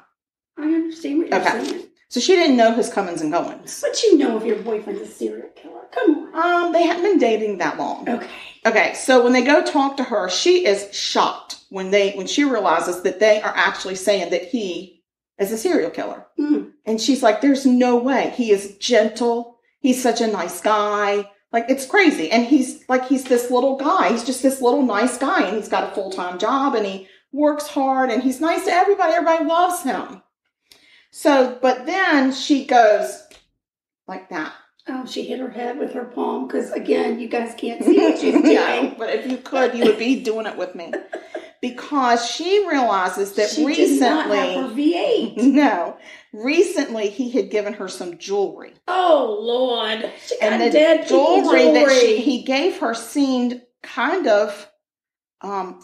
I understand what you're saying.
So she didn't know his comings and goings.
But you know if your boyfriend's a serial killer. Come on.
They hadn't been dating that long.
Okay.
Okay, so when they go talk to her, she is shocked when she realizes that they are actually saying that he is a serial killer.
Mm.
And she's like, there's no way. He is gentle. He's such a nice guy. Like, it's crazy. And he's this little guy. He's just this little nice guy. And he's got a full-time job and he works hard and he's nice to everybody. Everybody loves him. So, but then she goes like that.
Oh, she hit her head with her palm because, again, you guys can't see what she's doing.
No, but if you could, you would be doing it with me. Because she realizes that
she
recently...
did not have her V8.
No. Recently, he had given her some jewelry.
Oh, Lord. She got
and the
dead
jewelry that he gave her seemed kind of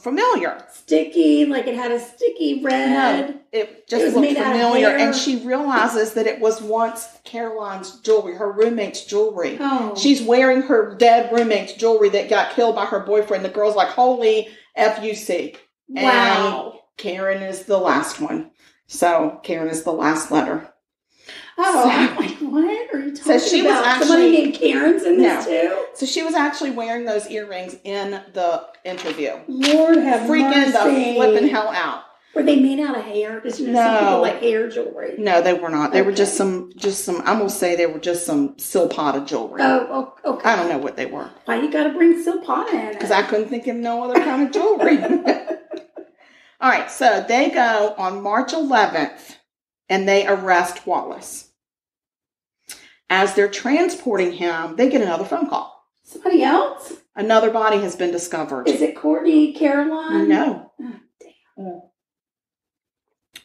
familiar.
Sticky, like it had a sticky red.
No, it just looked familiar. And she realizes that it was once Caroline's jewelry, her roommate's jewelry.
Oh.
She's wearing her dead roommate's jewelry that got killed by her boyfriend. The girl's like, holy F-U-C.
Wow.
And Karen is the last one. So Karen is the last letter.
Oh,
so,
I'm like, what are you talking about?
She was actually,
somebody named Karen's in this too?
So she was actually wearing those earrings in the interview.
Lord have
freaking
mercy.
The flipping hell out.
Were they made out of hair? Because some people like hair jewelry.
No, they were not. They were just some, I'm going to say they were just some silpata jewelry.
Oh, okay.
I don't know what they were.
Why you got to bring silpata in it?
Because I couldn't think of no other kind of jewelry. All right, so they go on March 11th and they arrest Wallace. As they're transporting him, they get another phone call.
Somebody else?
Another body has been discovered.
Is it Courtney Caroline?
No.
Oh, damn.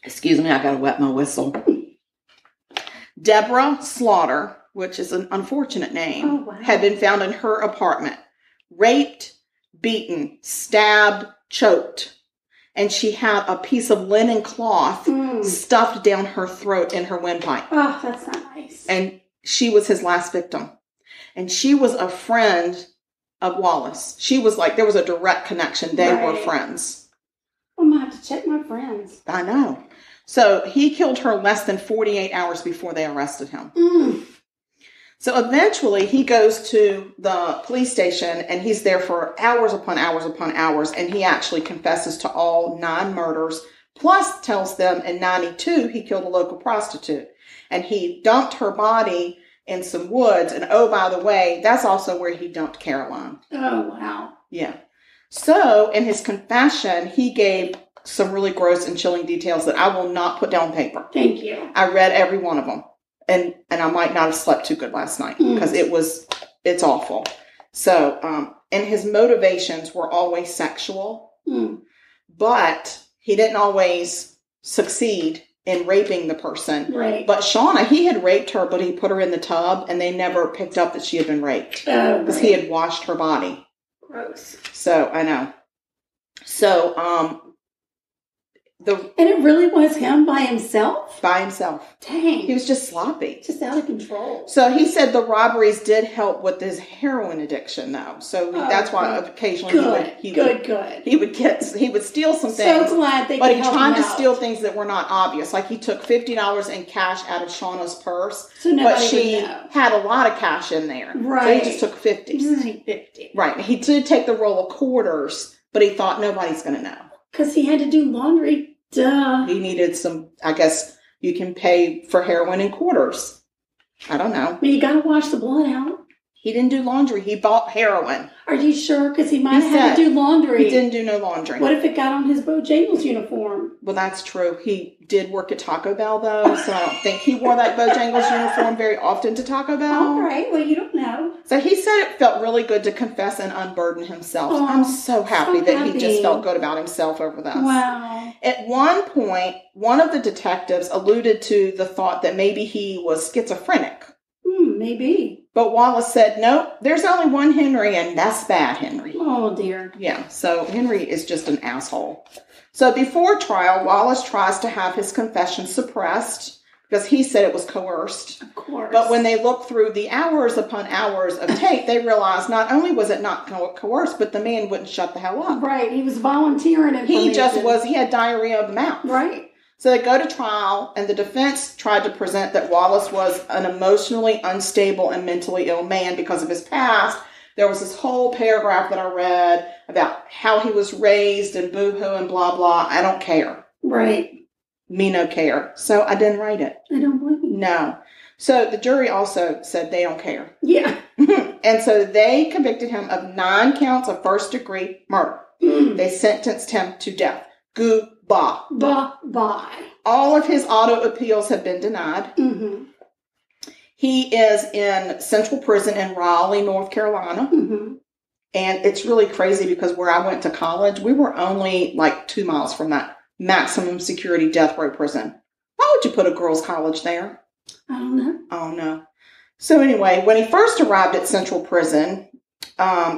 Excuse me, I gotta wet my whistle. Deborah Slaughter, which is an unfortunate name, had been found in her apartment. Raped, beaten, stabbed, choked. And she had a piece of linen cloth stuffed down her throat in her windpipe.
Oh, that's not nice.
And she was his last victim. And she was a friend of Wallace. She was like, there was a direct connection. They were friends.
I'm going to have to check my friends.
I know. So he killed her less than 48 hours before they arrested him.
Mm.
So eventually he goes to the police station and he's there for hours upon hours upon hours. And he actually confesses to all 9 murders, plus tells them in 92 he killed a local prostitute. And he dumped her body in some woods. And oh, by the way, that's also where he dumped Caroline.
Oh, wow.
Yeah. So in his confession, he gave some really gross and chilling details that I will not put down on paper.
Thank you.
I read every one of them. And I might not have slept too good last night because it's awful. So, and his motivations were always sexual, but he didn't always succeed in raping the person.
Right.
But Shauna, he had raped her, but he put her in the tub and they never picked up that she had been raped because he had washed her body.
Gross.
So I know. So,
and it really was him by himself?
By himself.
Dang.
He was just sloppy.
Just out of control.
So he said the robberies did help with his heroin addiction, though. So that's why occasionally he would steal some things.
So glad they
But he tried to steal things that were not obvious. Like he took $50 in cash out of Shauna's purse.
So nobody
but she
would know.
had a lot of cash in there.
Right.
So he just took 50s.
50.
Right. He did take the roll of quarters, but he thought nobody's going to know.
Because he had to do laundry. Duh.
He needed some, I guess you can pay for heroin in quarters. I don't know.
But you got to wash the blood out.
He didn't do laundry. He bought heroin.
Are you sure? Because he might have had to do laundry.
He didn't do no laundry.
What if it got on his Bojangles uniform?
Well, that's true. He did work at Taco Bell, though, so I don't think he wore that Bojangles uniform very often to Taco Bell.
All right. Well, you don't know.
So he said it felt really good to confess and unburden himself.
Oh,
I'm so happy that he just felt good about himself over this.
Wow.
At one point, one of the detectives alluded to the thought that maybe he was schizophrenic.
Maybe.
But Wallace said, nope, there's only one Henry, and that's bad Henry.
Oh, dear.
Yeah, so Henry is just an asshole. So before trial, Wallace tries to have his confession suppressed because he said it was coerced.
Of course.
But when they looked through the hours upon hours of tape, they realized not only was it not coerced, but the man wouldn't shut the hell up.
Right, he was volunteering information.
He had diarrhea of the mouth.
Right.
So they go to trial, and the defense tried to present that Wallace was an emotionally unstable and mentally ill man because of his past. There was this whole paragraph that I read about how he was raised and boo-hoo and blah, blah. I don't care.
Right.
Me no care. So I didn't write it.
I don't believe you.
No. So the jury also said they don't care.
Yeah.
And so they convicted him of 9 counts of first-degree murder. They sentenced him to death. Goodbye.
Bye.
All of his auto appeals have been denied. He is in Central Prison in Raleigh, North Carolina. And it's really crazy because where I went to college, we were only like 2 miles from that maximum security death row prison. Why would you put a girls' college there?
I don't know.
Oh, no. So anyway, when he first arrived at Central Prison,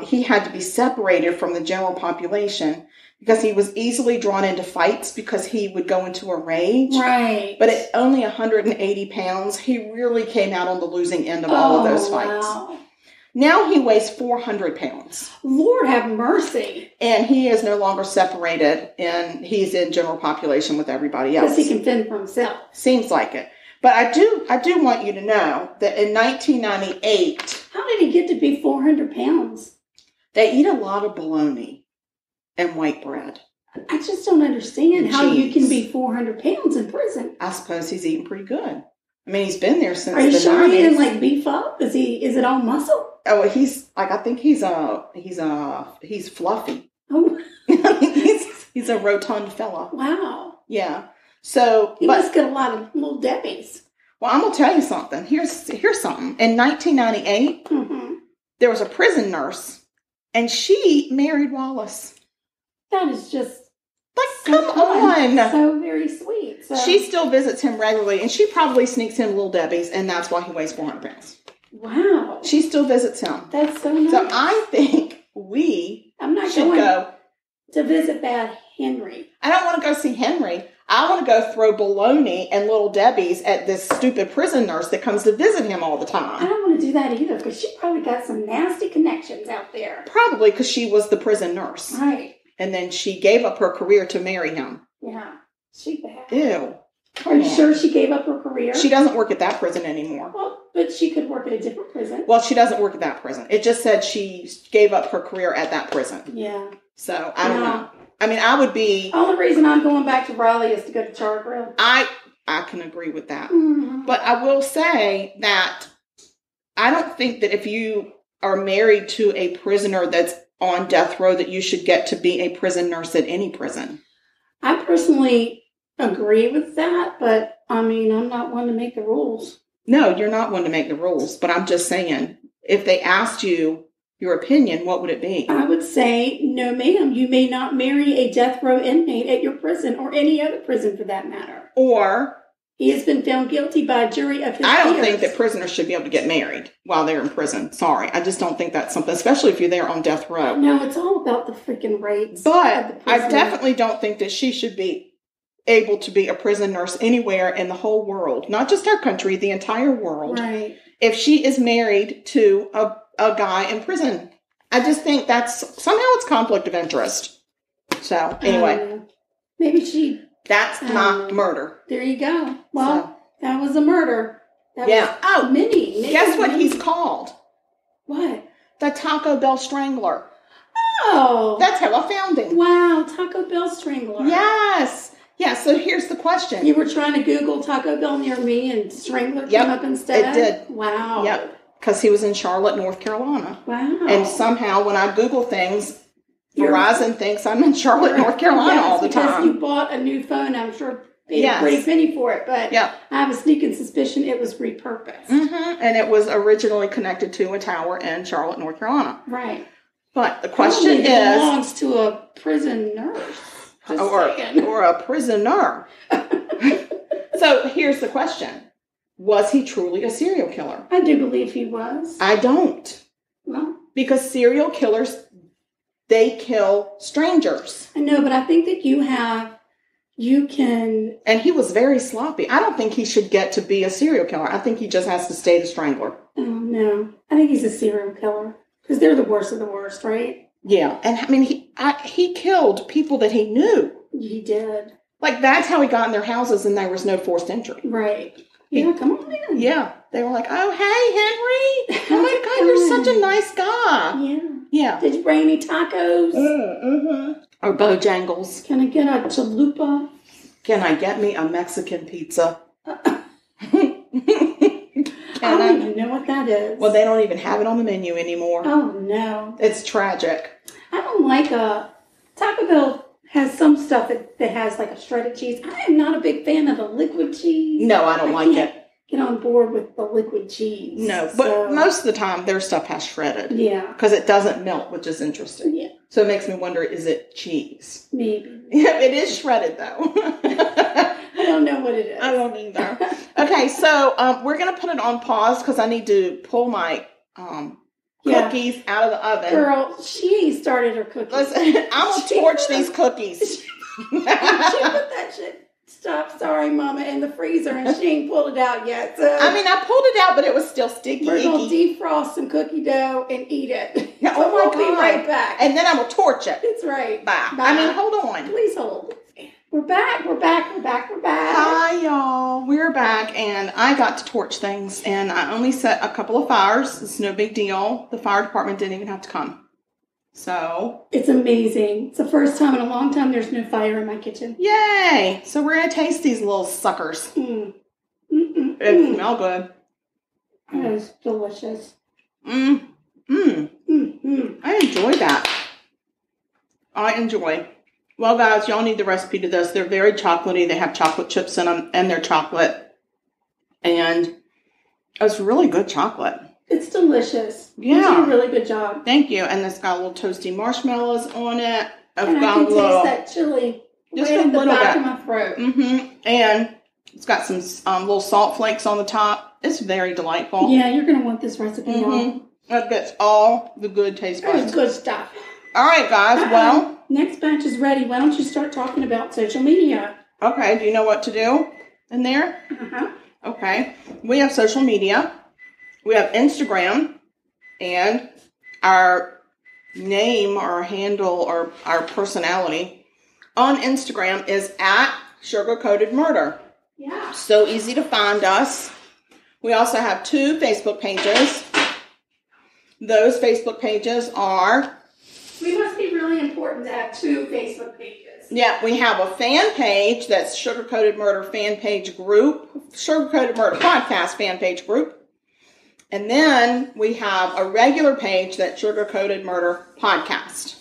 he had to be separated from the general population because he was easily drawn into fights because he would go into a rage.
Right.
But at only 180 pounds, he really came out on the losing end of all of those fights.
Wow.
Now he weighs 400 pounds.
Lord have mercy.
And he is no longer separated, and he's in general population with everybody else.
Because he can fend for himself.
Seems like it. But I do want you to know that in 1998...
How did he get to be 400 pounds?
They eat a lot of bologna and white bread.
I just don't understand how you can be 400 pounds in prison.
I suppose he's eating pretty good. I mean, he's been there since
the 90s. Are you sure he didn't like beef up? Is it all muscle?
Oh, I think he's fluffy.
Oh.
he's a rotund fella.
Wow.
Yeah. So
he must get a lot of little Debbies.
Well, I'm gonna tell you something. Here's something. In 1998, there was a prison nurse, and she married Wallace.
That is just
like, come on.
So very sweet. So.
She still visits him regularly, and she probably sneaks him little Debbies, and that's why he weighs 400 pounds.
Wow.
She still visits him.
That's so nice.
So I think
I'm not
should
going
go
to visit Bad Henry.
I don't want to go see Henry. I want to go throw bologna and little Debbies at this stupid prison nurse that comes to visit him all the time.
I don't want to do that either because she probably got some nasty connections out there.
Probably because she was the prison nurse.
Right.
And then she gave up her career to marry him.
Yeah. She bad.
Ew.
Are you sure she gave up her career?
She doesn't work at that prison anymore.
Well, but she could work at a different prison.
Well, she doesn't work at that prison. It just said she gave up her career at that prison.
Yeah.
So, I don't know. I mean, I would be...
The only reason I'm going back to Raleigh is to go to Char Grill.
I can agree with that. But I will say that I don't think that if you are married to a prisoner that's on death row that you should get to be a prison nurse at any prison.
I personally agree with that, but I mean, I'm not one to make the rules.
No, you're not one to make the rules, but I'm just saying, if they asked you your opinion, what would it be?
I would say, no ma'am, you may not marry a death row inmate at your prison or any other prison for that matter.
Or...
he has been found guilty by a jury of his
I don't
peers.
think that prisoners should be able to get married while they're in prison. Sorry. I just don't think that's something, especially if you're there on death row.
No, it's all about the freaking rates.
But I definitely don't think that she should be able to be a prison nurse anywhere in the whole world. Not just our country, the entire world.
Right.
If she is married to a guy in prison. I just think that's, somehow it's conflict of interest. So, anyway.
Maybe she...
That's not murder.
There you go. Well, that was a murder. That
was
mini.
Guess what he's called?
What?
The Taco Bell Strangler.
Oh.
That's how I found him.
Wow, Taco Bell Strangler.
Yes. Yeah, so here's the question.
You were trying to Google Taco Bell near me and Strangler came up instead?
It did.
Wow.
Yep. because he was in Charlotte, North Carolina.
Wow.
And somehow when I Google things, Verizon thinks I'm in Charlotte, North Carolina all the time.
Because you bought a new phone, I'm sure paid a pretty penny for it, but I have a sneaking suspicion it was repurposed.
And it was originally connected to a tower in Charlotte, North Carolina.
Right.
But the question is...
It belongs to a prison nurse.
Or a prisoner. So here's the question. Was he truly a serial killer?
I do believe he was.
I don't.
Well,
because serial killers, they kill strangers.
I know, but I think that you can...
And he was very sloppy. I don't think he should get to be a serial killer. I think he just has to stay the strangler.
Oh, no. I think he's a serial killer. Because they're the worst of the worst, right?
Yeah. And I mean, he killed people that he knew.
He did.
Like, that's how he got in their houses and there was no forced entry.
Right. Yeah, come on in.
Yeah. They were like, oh, hey, Henry. Oh, my God, you're such a nice guy.
Yeah.
Yeah.
Did you bring any tacos?
Or Bojangles.
Can I get a chalupa?
Can I get me a Mexican pizza?
I don't even know what that is.
Well, they don't even have it on the menu anymore.
Oh, no.
It's tragic.
I don't like Taco Bell has some stuff that has like a shredded cheese. I am not a big fan of the liquid cheese.
No, I don't like it.
Get on board with the liquid cheese.
No, but most of the time their stuff has shredded.
Yeah.
Because it doesn't melt, which is interesting.
Yeah.
So it makes me wonder, is it cheese?
Maybe.
Yeah, it is shredded though.
I don't know what it is.
I don't either. Okay, so we're going to put it on pause because I need to pull my cookies out of the oven.
Girl, she ain't started her cookies.
Listen, I'm going to torch these cookies.
She put that shit. Stop, sorry, Mama, in the freezer, and she ain't pulled it out yet. So
I mean, I pulled it out, but it was still sticky.
We're going to defrost some cookie dough and eat it.
Yeah,
So
oh my God.
We'll be right back.
And then I'm going to torch it.
That's right.
Bye.
Bye.
I mean, hold on.
Please hold. We're back.
Hi, y'all. We're back, and I got to torch things, and I only set a couple of fires. It's no big deal. The fire department didn't even have to come. So
it's amazing. It's the first time in a long time there's no fire in my kitchen.
Yay! So we're gonna taste these little suckers. It smells good.
That is delicious.
I enjoy that. I enjoy. Well, guys, y'all need the recipe to this. They're very chocolatey. They have chocolate chips in them, and they're chocolate. And it's really good chocolate.
It's delicious.
Yeah.
You did a really good job.
Thank you. And it's got little toasty marshmallows on it.
And I can taste that chili
just
right
a
in the
little
back
bit.
of my throat.
And it's got some little salt flakes on the top. It's very delightful.
Yeah, you're going to want this recipe, y'all.
It gets all the good taste buds.
It's good stuff.
All right, guys. Well,
next batch is ready. Why don't you start talking about social media?
Okay. Do you know what to do in there? Okay. We have social media. We have Instagram. And our name or handle or our personality on Instagram is at Sugar Coated Murder.
Yeah.
So easy to find us. We also have 2 Facebook pages. Those Facebook pages are...
We must be really important to have 2 Facebook pages.
Yeah, we have a fan page that's Sugar Coated Murder fan page group. Sugar Coated Murder podcast fan page group. And then we have a regular page that's Sugar Coated Murder Podcast.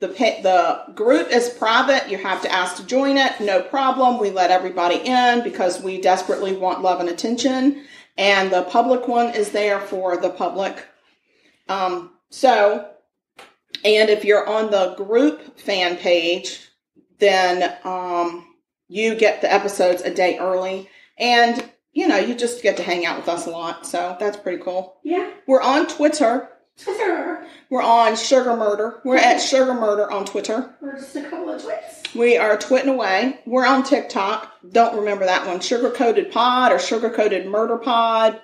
The group is private. You have to ask to join it. No problem. We let everybody in because we desperately want love and attention. And the public one is there for the public. And if you're on the group fan page, then you get the episodes a day early. And you just get to hang out with us a lot. So that's pretty cool.
Yeah.
We're on Twitter. We're on Sugar Murder. We're at Sugar Murder on Twitter.
We're just a couple of twits.
We are twitting away. We're on TikTok. Don't remember that one. Sugar Coated Pod or Sugar Coated Murder Pod. I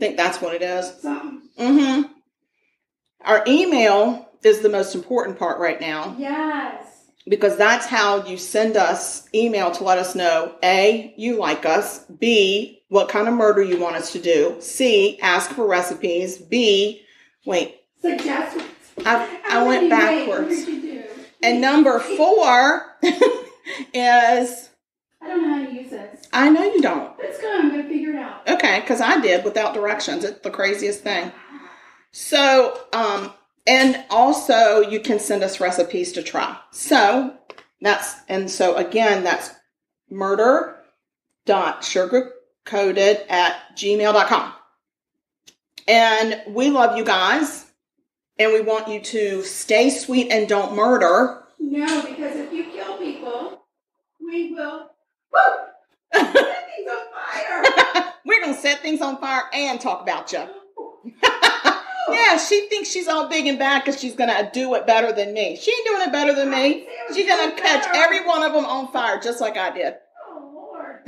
think that's what it is.
Something.
Our email is the most important part right now.
Yes.
Because that's how you send us email to let us know, A, you like us, B, what kind of murder you want us to do, C, ask for recipes, B,
suggestions.
I went backwards. And number 4 is...
I don't know how to use this.
I know you don't.
It's good. I'm going to figure it out.
Okay, because I did without directions. It's the craziest thing. So, and also you can send us recipes to try. So again, that's murder.sugarcoated@gmail.com. And we love you guys. And we want you to stay sweet and don't murder.
No, because if you kill people, we will set things on fire.
We're going to set things on fire and talk about you. Yeah, she thinks she's all big and bad because she's going to do it better than me. She ain't doing it better than me. She's going to catch every one of them on fire just like I did.
Oh, Lord.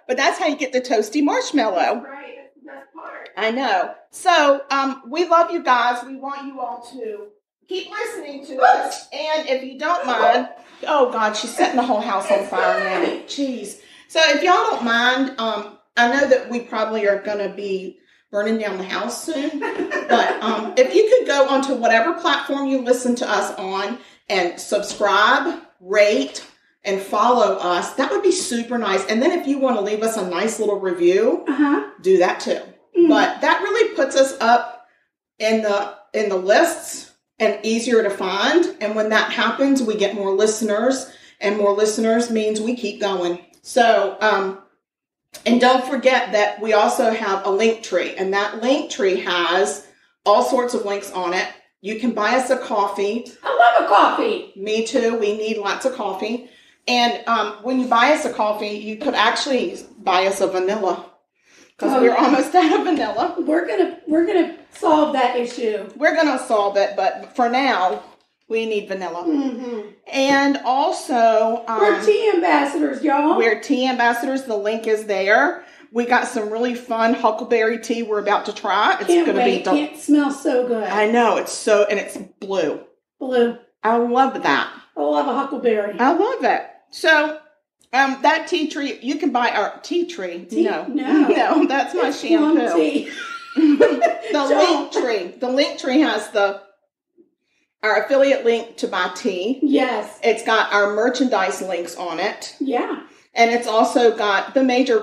But that's how you get the toasty marshmallow.
Right, that's the best part.
I know. So, we love you guys. We want you all to keep listening to us. And if you don't mind, oh, God, she's setting the whole house on fire now. Jeez. So, if y'all don't mind, I know that we probably are going to be burning down the house soon. But if you could go onto whatever platform you listen to us on and subscribe, rate, and follow us, that would be super nice. And then if you want to leave us a nice little review, do that too. Mm-hmm. But that really puts us up in the lists and easier to find. And when that happens, we get more listeners, and more listeners means we keep going. So, and don't forget that we also have a link tree, and that link tree has all sorts of links on it. You can buy us a coffee.
I love a coffee.
Me too. We need lots of coffee. And when you buy us a coffee, you could actually buy us a vanilla, because we're almost out of vanilla.
We're gonna solve that issue.
We're gonna solve it, but for now, we need vanilla. Mm-hmm. And also,
we're tea ambassadors, y'all.
We're tea ambassadors. The link is there. We got some really fun huckleberry tea we're about to try. It's
going to be. It smells so good.
I know, and it's blue.
Blue.
I love that.
I love a huckleberry.
I love it. So, that tea tree, you can buy our tea tree. No, that's my shampoo.
Tea.
The link tree has our affiliate link to buy tea.
Yes.
It's got our merchandise links on it.
Yeah.
And it's also got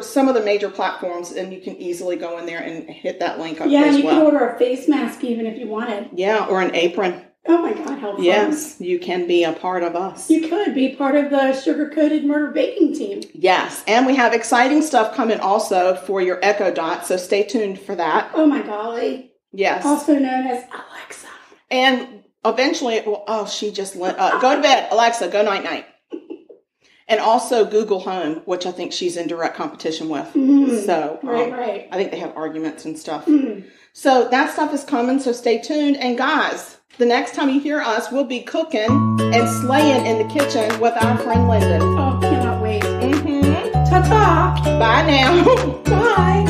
some of the major platforms, and you can easily go in there and hit that link up as well.
Yeah, you can order a face mask even if you wanted.
Yeah, or an apron.
Oh my God, how fun.
Yes, you can be a part of us.
You could be part of the sugar-coated murder baking team.
Yes, and we have exciting stuff coming also for your Echo Dot, so stay tuned for that.
Oh my golly.
Yes.
Also known as Alexa.
And eventually it will, she just went up. Go to bed, Alexa, go night-night. And also Google Home, which I think she's in direct competition with. Mm-hmm. So
right.
I think they have arguments and stuff. Mm-hmm. So that stuff is coming, so stay tuned. And guys, the next time you hear us, we'll be cooking and slaying in the kitchen with our friend Lyndon.
Oh, cannot wait.
Mm-hmm.
Ta-ta.
Bye now.
Bye.